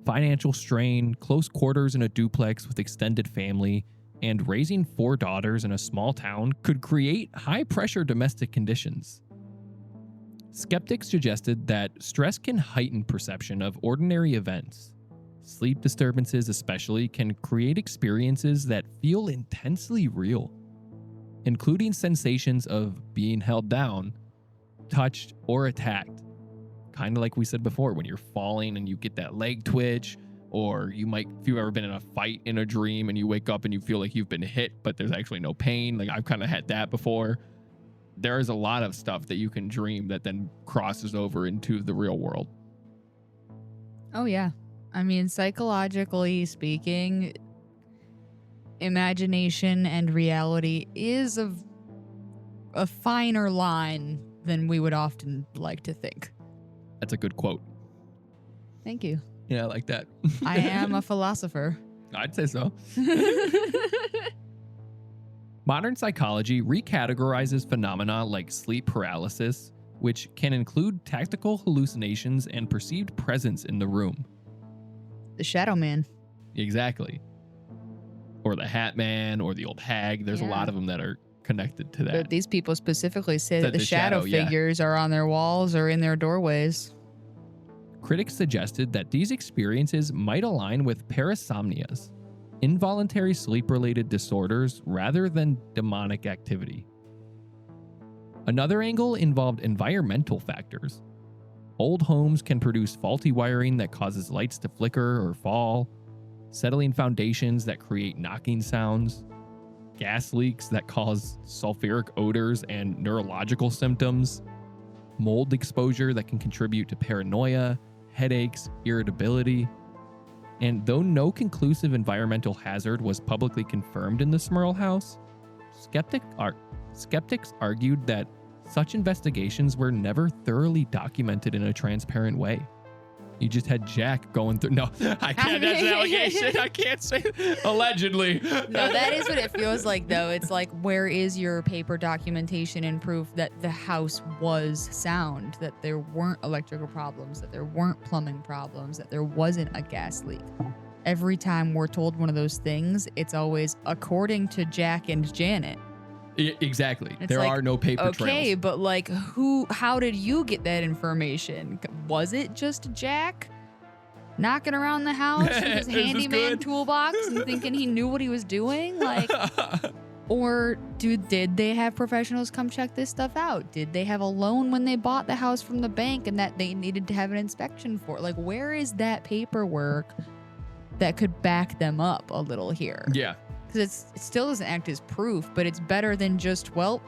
Financial strain, close quarters in a duplex with extended family, and raising 4 daughters in a small town could create high-pressure domestic conditions. Skeptics suggested that stress can heighten perception of ordinary events. Sleep disturbances especially can create experiences that feel intensely real, including sensations of being held down, touched, or attacked. Kind of like we said before, when you're falling and you get that leg twitch, or if you've ever been in a fight in a dream and you wake up and you feel like you've been hit, but there's actually no pain. Like I've kind of had that before. There is a lot of stuff that you can dream that then crosses over into the real world. Oh, yeah. I mean, psychologically speaking, imagination and reality is a finer line than we would often like to think. That's a good quote. Thank you. Yeah, I like that. I am a philosopher. I'd say so. Modern psychology recategorizes phenomena like sleep paralysis, which can include tactical hallucinations and perceived presence in the room. The Shadow Man. Exactly. Or the Hat Man, or the old hag. There's a lot of them that are connected to that. But these people specifically say that the shadow figures are on their walls or in their doorways. Critics suggested that these experiences might align with parasomnias, involuntary sleep-related disorders rather than demonic activity. Another angle involved environmental factors. Old homes can produce faulty wiring that causes lights to flicker or fall, settling foundations that create knocking sounds, gas leaks that cause sulfuric odors and neurological symptoms, mold exposure that can contribute to paranoia, headaches, irritability. And though no conclusive environmental hazard was publicly confirmed in the Smurl house, skeptics argued that such investigations were never thoroughly documented in a transparent way. You just had Jack going through. No, I can't. That's an allegation. I can't say. Allegedly. No, that is what it feels like, though. It's like, where is your paper documentation and proof that the house was sound, that there weren't electrical problems, that there weren't plumbing problems, that there wasn't a gas leak? Every time we're told one of those things, it's always according to Jack and Janet. Exactly. It's there like, are no paper trails. Okay, but like, how did you get that information? Was it just Jack knocking around the house with his handyman toolbox and thinking he knew what he was doing? Like, or did they have professionals come check this stuff out? Did they have a loan when they bought the house from the bank and that they needed to have an inspection for? Like, where is that paperwork that could back them up a little here? Yeah. Because it still doesn't act as proof, but it's better than just, well,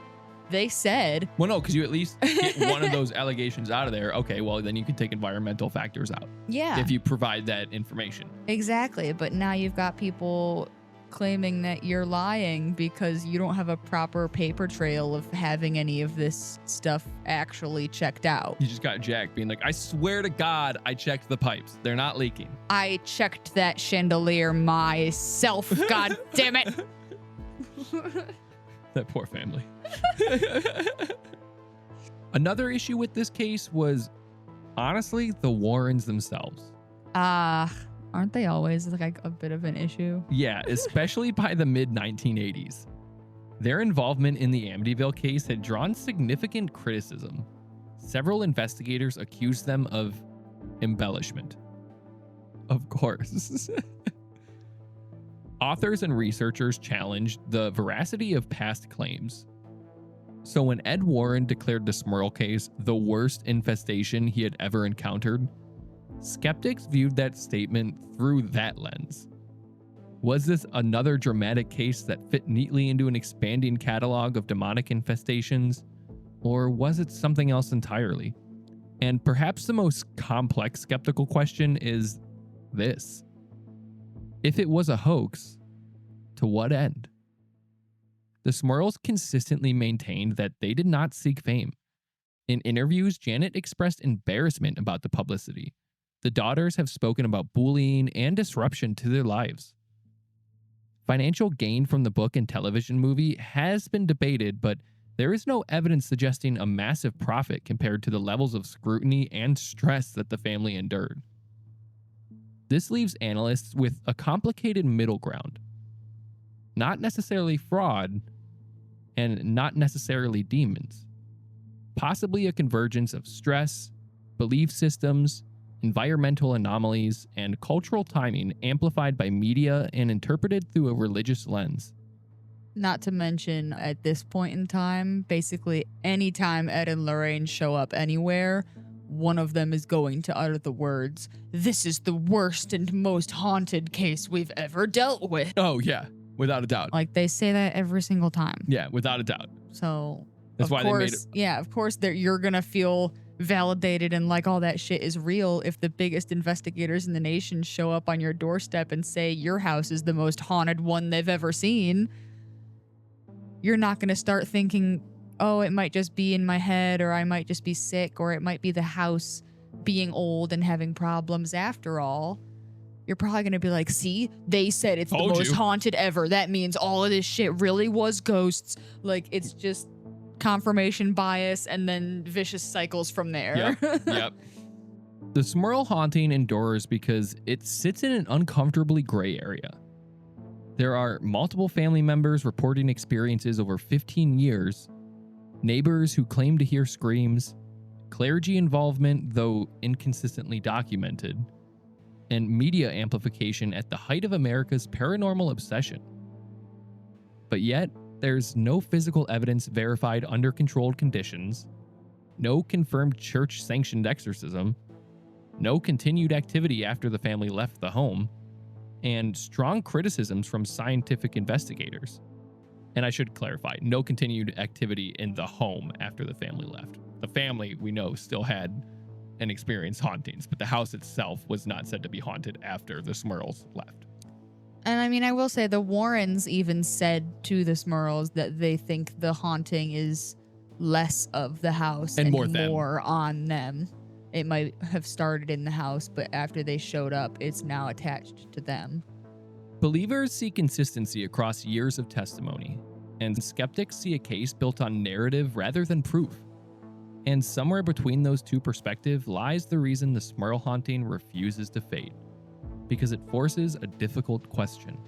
they said. Well, no, because you at least get one of those allegations out of there. Okay, well, then you can take environmental factors out. Yeah. If you provide that information. Exactly. But now you've got people claiming that you're lying because you don't have a proper paper trail of having any of this stuff actually checked out. You just got Jack being like, I swear to God, I checked the pipes. They're not leaking. I checked that chandelier myself. God damn it. That poor family. Another issue with this case was, honestly, the Warrens themselves. Aren't they always like a bit of an issue? Yeah, especially by the mid-1980s. Their involvement in the Amityville case had drawn significant criticism. Several investigators accused them of embellishment. Of course. Authors and researchers challenged the veracity of past claims. So when Ed Warren declared the Smurl case the worst infestation he had ever encountered, skeptics viewed that statement through that lens. Was this another dramatic case that fit neatly into an expanding catalog of demonic infestations, or was it something else entirely? And perhaps the most complex skeptical question is this: if it was a hoax, to what end? The Smurls consistently maintained that they did not seek fame. In interviews, Janet expressed embarrassment about the publicity. The daughters have spoken about bullying and disruption to their lives. Financial gain from the book and television movie has been debated, but there is no evidence suggesting a massive profit compared to the levels of scrutiny and stress that the family endured. This leaves analysts with a complicated middle ground. Not necessarily fraud, and not necessarily demons. Possibly a convergence of stress, belief systems, environmental anomalies, and cultural timing amplified by media and interpreted through a religious lens. Not to mention, at this point in time, basically anytime Ed and Lorraine show up anywhere, one of them is going to utter the words, "This is the worst and most haunted case we've ever dealt with." Oh, yeah, without a doubt. Like, they say that every single time. Yeah, without a doubt. So, That's why they made it. Yeah, of course, you're going to feel validated and like all that shit is real if the biggest investigators in the nation show up on your doorstep and say your house is the most haunted one they've ever seen. You're not going to start thinking, oh, it might just be in my head, or I might just be sick, or it might be the house being old and having problems after all. You're probably going to be like, see, they said it's the most haunted ever. That means all of this shit really was ghosts. Like, it's just confirmation bias and then vicious cycles from there. Yep. The Smurl haunting endures because it sits in an uncomfortably gray area. There are multiple family members reporting experiences over 15 years, neighbors who claim to hear screams, clergy involvement, though inconsistently documented, and media amplification at the height of America's paranormal obsession. But yet, there's no physical evidence verified under controlled conditions, no confirmed church-sanctioned exorcism, no continued activity after the family left the home, and strong criticisms from scientific investigators. And I should clarify, no continued activity in the home after the family left. The family, we know, still had and experienced hauntings, but the house itself was not said to be haunted after the Smurls left. And I mean, I will say the Warrens even said to the Smurls that they think the haunting is less of the house and more on them. It might have started in the house, but after they showed up, it's now attached to them. Believers see consistency across years of testimony, and skeptics see a case built on narrative rather than proof. And somewhere between those two perspectives lies the reason the Smurl haunting refuses to fade, because it forces a difficult question.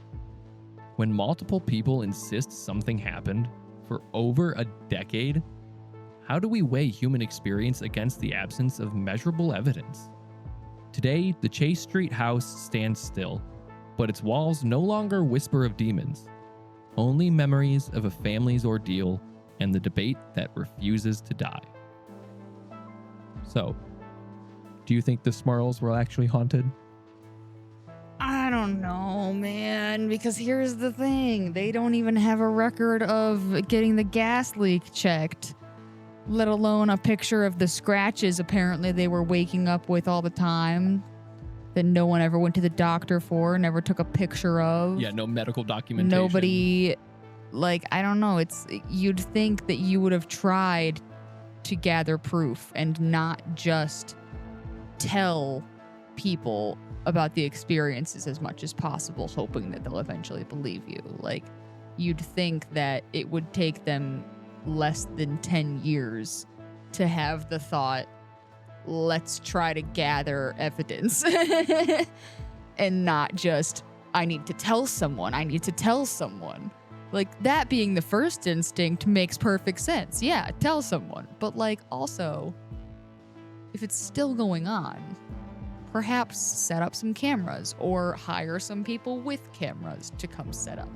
When multiple people insist something happened for over a decade, how do we weigh human experience against the absence of measurable evidence? Today, the Chase Street house stands still, but its walls no longer whisper of demons, only memories of a family's ordeal and the debate that refuses to die. So, do you think the Smurls were actually haunted? I don't know, man, because here's the thing. They don't even have a record of getting the gas leak checked, let alone a picture of the scratches apparently they were waking up with all the time that no one ever went to the doctor for, never took a picture of. Yeah, no medical documentation. Nobody, like, I don't know. You'd think that you would have tried to gather proof and not just tell people about the experiences as much as possible, hoping that they'll eventually believe you. Like, you'd think that it would take them less than 10 years to have the thought, let's try to gather evidence and not just, I need to tell someone. Like, that being the first instinct makes perfect sense. Yeah, tell someone. But, like, also, if it's still going on, perhaps set up some cameras or hire some people with cameras to come set up,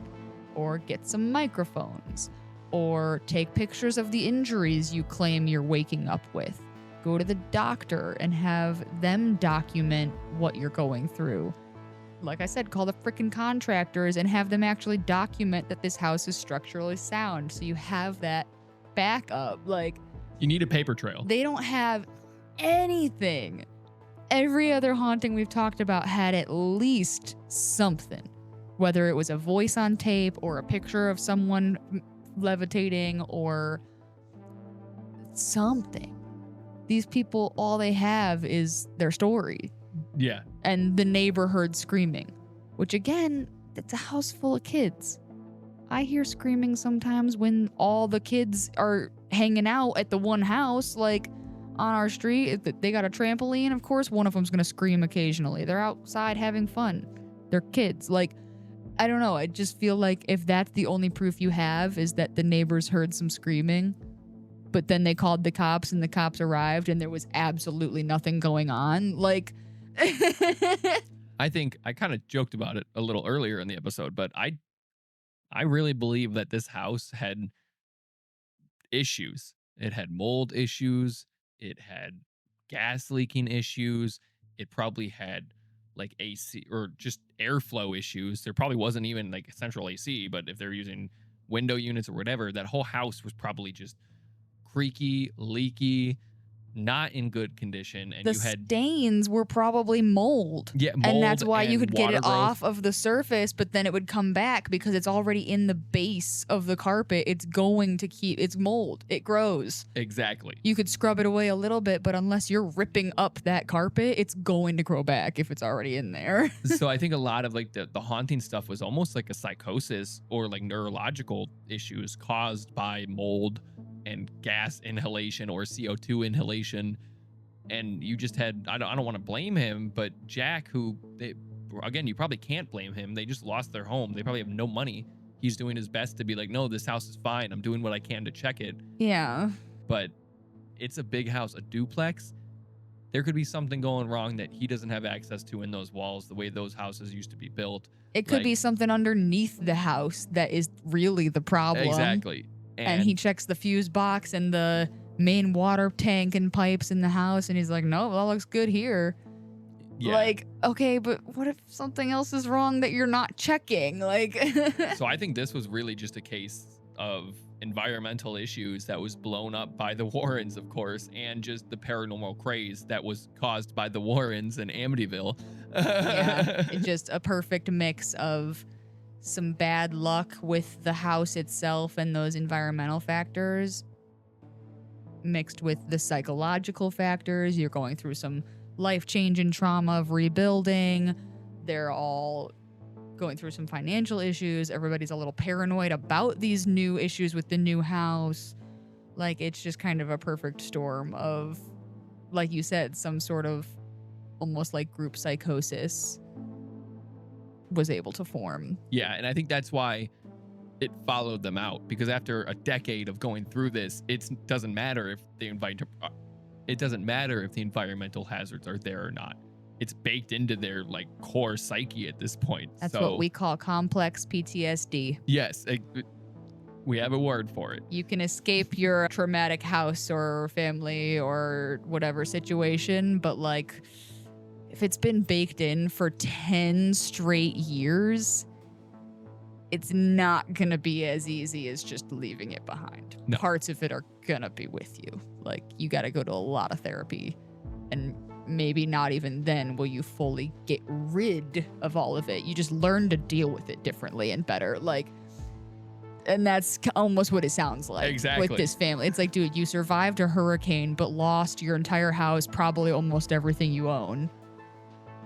or get some microphones, or take pictures of the injuries you claim you're waking up with. Go to the doctor and have them document what you're going through. Like I said, call the freaking contractors and have them actually document that this house is structurally sound, so you have that backup. Like, you need a paper trail. They don't have anything. Every other haunting we've talked about had at least something, whether it was a voice on tape or a picture of someone levitating or something. These people, all they have is their story. Yeah. And the neighbor heard screaming, which again, it's a house full of kids. I hear screaming sometimes when all the kids are hanging out at the one house, like on our street. If they got a trampoline, of course one of them's gonna scream occasionally. They're outside having fun. They're kids. Like, I don't know. I just feel like if that's the only proof you have is that the neighbors heard some screaming, but then they called the cops and the cops arrived and there was absolutely nothing going on. Like, I think I kind of joked about it a little earlier in the episode, but I really believe that this house had issues. It had mold issues. It had gas leaking issues. It probably had like AC or just airflow issues. There probably wasn't even like central AC, but if they're using window units or whatever, that whole house was probably just creaky, leaky, not in good condition. And the stains were probably mold. Yeah, mold, and that's why you could get it growth off of the surface, but then it would come back because it's already in the base of the carpet. It's going to it's mold. It grows. Exactly. You could scrub it away a little bit, but unless you're ripping up that carpet, it's going to grow back if it's already in there. So I think a lot of like the haunting stuff was almost like a psychosis or like neurological issues caused by mold and gas inhalation or CO2 inhalation. And you just had, I don't want to blame him, but Jack, again, you probably can't blame him. They just lost their home. They probably have no money. He's doing his best to be like, no, this house is fine. I'm doing what I can to check it. Yeah. But it's a big house, a duplex. There could be something going wrong that he doesn't have access to in those walls, the way those houses used to be built. It could be something underneath the house that is really the problem. Exactly. And he checks the fuse box and the main water tank and pipes in the house, and he's like, no, that looks good here. Yeah. Like, okay, but what if something else is wrong that you're not checking? Like, so I think this was really just a case of environmental issues that was blown up by the Warrens, of course, and just the paranormal craze that was caused by the Warrens in Amityville. Yeah, it's just a perfect mix of some bad luck with the house itself and those environmental factors mixed with the psychological factors. You're going through some life-changing trauma of rebuilding. They're all going through some financial issues. Everybody's a little paranoid about these new issues with the new house. Like, it's just kind of a perfect storm of, like you said, some sort of almost like group psychosis was able to form. Yeah, and I think that's why it followed them out, because after a decade of going through this, it doesn't matter if the environmental hazards are there or not. It's baked into their like core psyche at this point. That's what we call complex PTSD. Yes, we have a word for it. You can escape your traumatic house or family or whatever situation, but like, if it's been baked in for 10 straight years, it's not going to be as easy as just leaving it behind. No. Parts of it are going to be with you. Like, you got to go to a lot of therapy, and maybe not even then will you fully get rid of all of it. You just learn to deal with it differently and better. Like, and that's almost what it sounds like. Exactly. With this family. It's like, dude, you survived a hurricane, but lost your entire house, probably almost everything you own.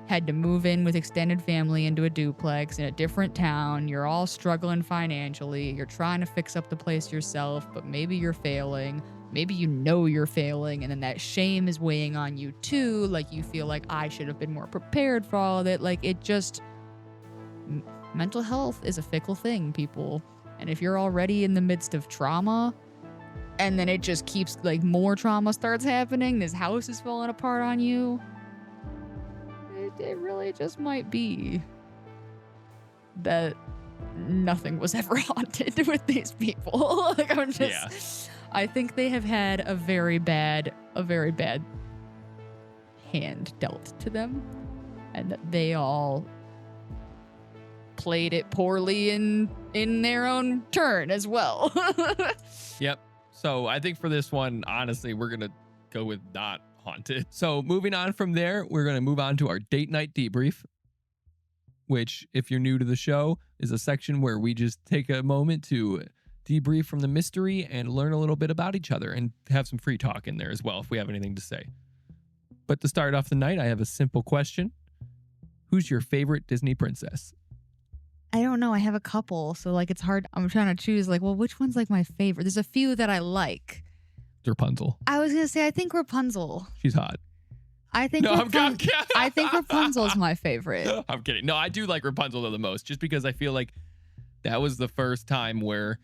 Had to move in with extended family into a duplex in a different town. You're all struggling financially. You're trying to fix up the place yourself, but maybe you're failing. Maybe you know you're failing, and then that shame is weighing on you too. Like, you feel like, I should have been more prepared for all of it. Like, it just... Mental health is a fickle thing, people. And if you're already in the midst of trauma, and then it just keeps, like, more trauma starts happening, this house is falling apart on you... it really just might be that nothing was ever haunted with these people. Like, I'm just, I think they have had a very bad hand dealt to them, and that they all played it poorly in their own turn as well. Yep. So I think for this one, honestly, we're going to go with not haunted. So moving on from there, we're going to move on to our date night debrief, which, if you're new to the show, is a section where we just take a moment to debrief from the mystery and learn a little bit about each other and have some free talk in there as well if we have anything to say. But to start off the night, I have a simple question. Who's your favorite Disney princess? I don't know. I have a couple, so like it's hard. I'm trying to choose like, well, which one's like my favorite? There's a few that I like. Rapunzel. I was gonna say I think Rapunzel. She's hot. I think I think Rapunzel's my favorite. I'm kidding. No, I do like Rapunzel though the most, just because I feel like that was the first time where,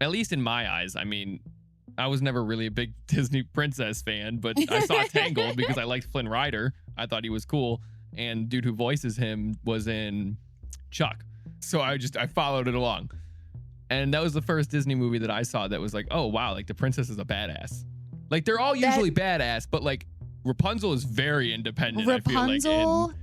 at least in my eyes, I mean, I was never really a big Disney princess fan, but I saw Tangled because I liked Flynn Rider. I thought he was cool, and dude who voices him was in Chuck. So I followed it along. And that was the first Disney movie that I saw that was like, oh wow, like the princess is a badass. Like they're all usually badass, but like Rapunzel is very independent. Rapunzel I feel like,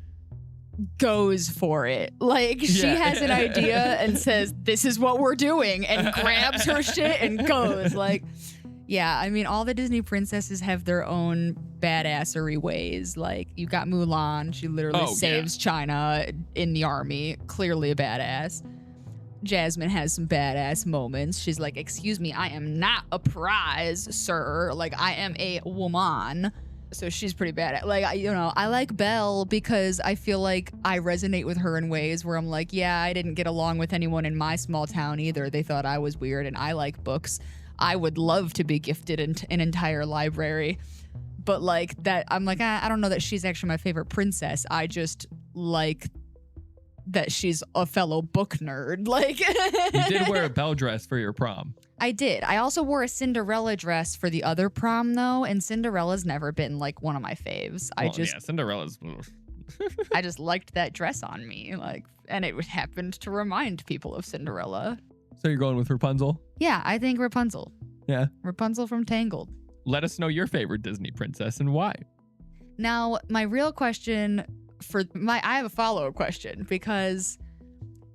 goes for it. Like she has an idea and says, this is what we're doing, and grabs her shit and goes. Like, yeah, I mean, all the Disney princesses have their own badassery ways. Like, you got Mulan. She literally saves China in the army. Clearly a badass. Jasmine has some badass moments. She's like, excuse me, I am not a prize, sir. Like, I am a woman. So she's pretty bad. Like, I like Belle because I feel like I resonate with her in ways where I'm like, yeah, I didn't get along with anyone in my small town either. They thought I was weird, and I like books. I would love to be gifted an entire library. But like that, I'm like, I don't know that she's actually my favorite princess. I just like that she's a fellow book nerd. Like, you did wear a Belle dress for your prom. I did. I also wore a Cinderella dress for the other prom though, and Cinderella's never been like one of my faves. Cinderella's I just liked that dress on me, like, and it happened to remind people of Cinderella. So you're going with Rapunzel? Yeah, I think Rapunzel. Yeah. Rapunzel from Tangled. Let us know your favorite Disney princess and why. Now, my real question I have a follow-up question, because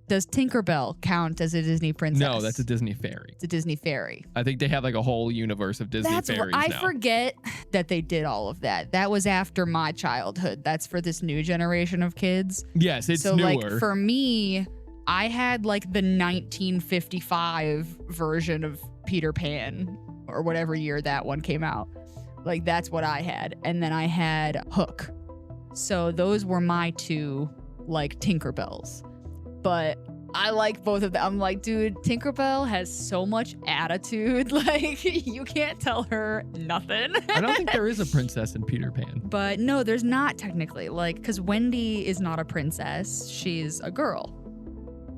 does Tinkerbell count as a Disney princess? No, that's a Disney fairy. It's a Disney fairy. I think they have like a whole universe of Disney fairies now. I forget that they did all of that. That was after my childhood. That's for this new generation of kids. Yes, it's so newer. Like for me, I had like the 1955 version of Peter Pan, or whatever year that one came out. Like that's what I had. And then I had Hook. So those were my two like Tinkerbells. But I like both of them. I'm like, dude, Tinkerbell has so much attitude. Like, you can't tell her nothing. I don't think there is a princess in Peter Pan. But no, there's not technically. Like, because Wendy is not a princess. She's a girl.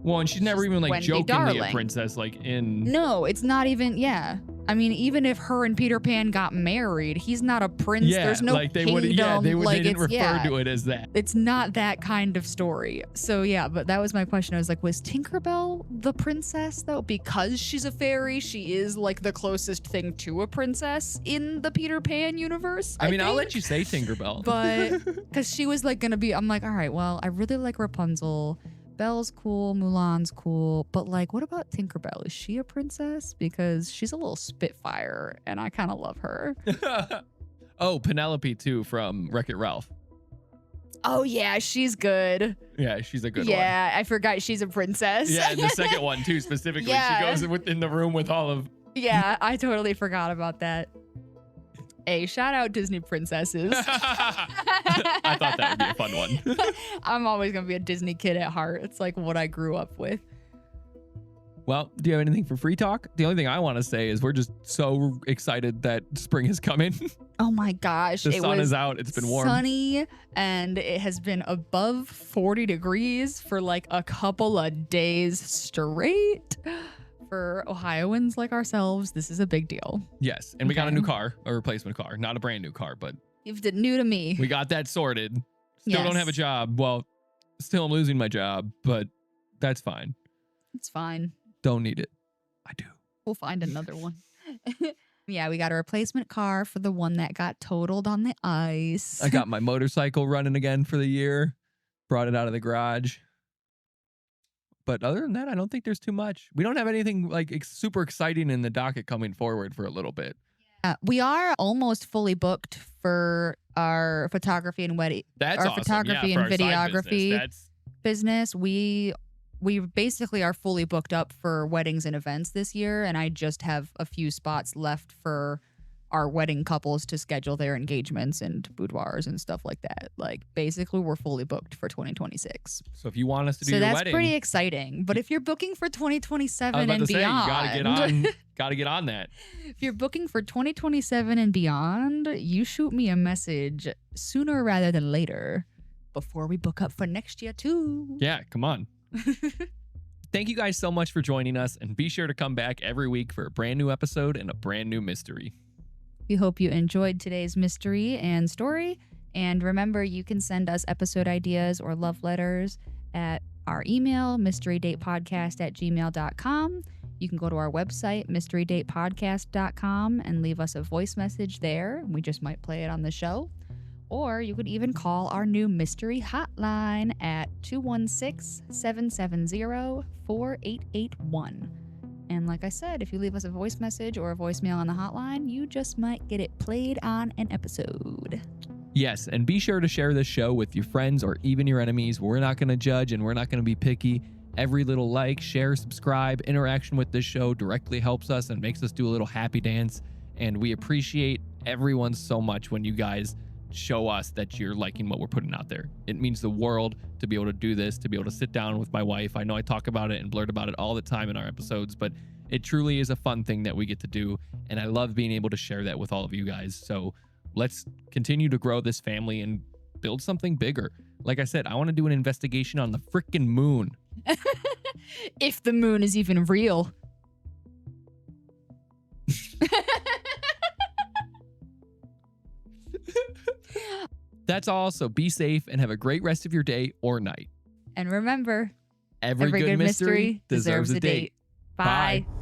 Well, and she's never even like Wendy jokingly Darling. a princess, like in... No, it's not even, yeah. I mean, even if her and Peter Pan got married, he's not a prince. Yeah, there's no like they kingdom. They didn't refer to it as that. It's not that kind of story. So yeah, but that was my question. I was like, was Tinkerbell the princess though? Because she's a fairy, she is like the closest thing to a princess in the Peter Pan universe. I mean, I'll let you say Tinkerbell. But because she was like gonna be, I'm like, all right, well, I really like Rapunzel. Belle's cool, Mulan's cool, but like, what about Tinkerbell? Is she a princess? Because she's a little spitfire, and I kind of love her. Oh, Penelope too from Wreck-It Ralph. Oh yeah, she's good. Yeah, she's a good one. Yeah, I forgot she's a princess. Yeah, and the second one too, specifically. Yeah. She goes in the room with all of... Yeah, I totally forgot about that. Hey, shout out Disney princesses. I thought that would be a fun one. I'm always going to be a Disney kid at heart. It's like what I grew up with. Well, do you have anything for free talk? The only thing I want to say is we're just so excited that spring is coming. Oh my gosh. The sun is out. It's been warm. Sunny, and it has been above 40 degrees for like a couple of days straight. For Ohioans like ourselves, this is a big deal. Yes, and we got a new car, a replacement car. Not a brand new car, but... You've did new to me. We got that sorted. Still don't have a Yes. job. Well, still I'm losing my job, but that's fine. It's fine. Don't need it. I do. We'll find another one. Yeah, we got a replacement car for the one that got totaled on the ice. I got my motorcycle running again for the year. Brought it out of the garage. But other than that, I don't think there's too much. We don't have anything like super exciting in the docket coming forward for a little bit. We are almost fully booked for our photography and wedding. That's our awesome. photography Yeah, for and our side videography business. business. We basically are fully booked up for weddings and events this year, and I just have a few spots left for our wedding couples to schedule their engagements and boudoirs and stuff like that. Like, basically, we're fully booked for 2026. So if you want us to do So your that's wedding, pretty exciting. But if you're booking for 2027 I was about and to say, beyond, you gotta get on that. if you're booking for 2027 and beyond, you shoot me a message sooner rather than later before we book up for next year too. Yeah, come on. Thank you guys so much for joining us, and be sure to come back every week for a brand new episode and a brand new mystery. We hope you enjoyed today's mystery and story. And remember, you can send us episode ideas or love letters at our email, mysterydatepodcast@gmail.com. You can go to our website, mysterydatepodcast.com, and leave us a voice message there. We just might play it on the show. Or you could even call our new mystery hotline at 216-770-4881. And like I said, if you leave us a voice message or a voicemail on the hotline, you just might get it played on an episode. Yes, and be sure to share this show with your friends or even your enemies. We're not going to judge and we're not going to be picky. Every little like, share, subscribe, interaction with this show directly helps us and makes us do a little happy dance. And we appreciate everyone so much when you guys show us that you're liking what we're putting out there. It means the world to be able to do this, to be able to sit down with my wife. I know I talk about it and blurt about it all the time in our episodes, but it truly is a fun thing that we get to do. And I love being able to share that with all of you guys. So let's continue to grow this family and build something bigger. Like I said, I want to do an investigation on the freaking moon. If the moon is even real. That's all. So be safe and have a great rest of your day or night. And remember, Every good mystery deserves a date. Bye. Bye.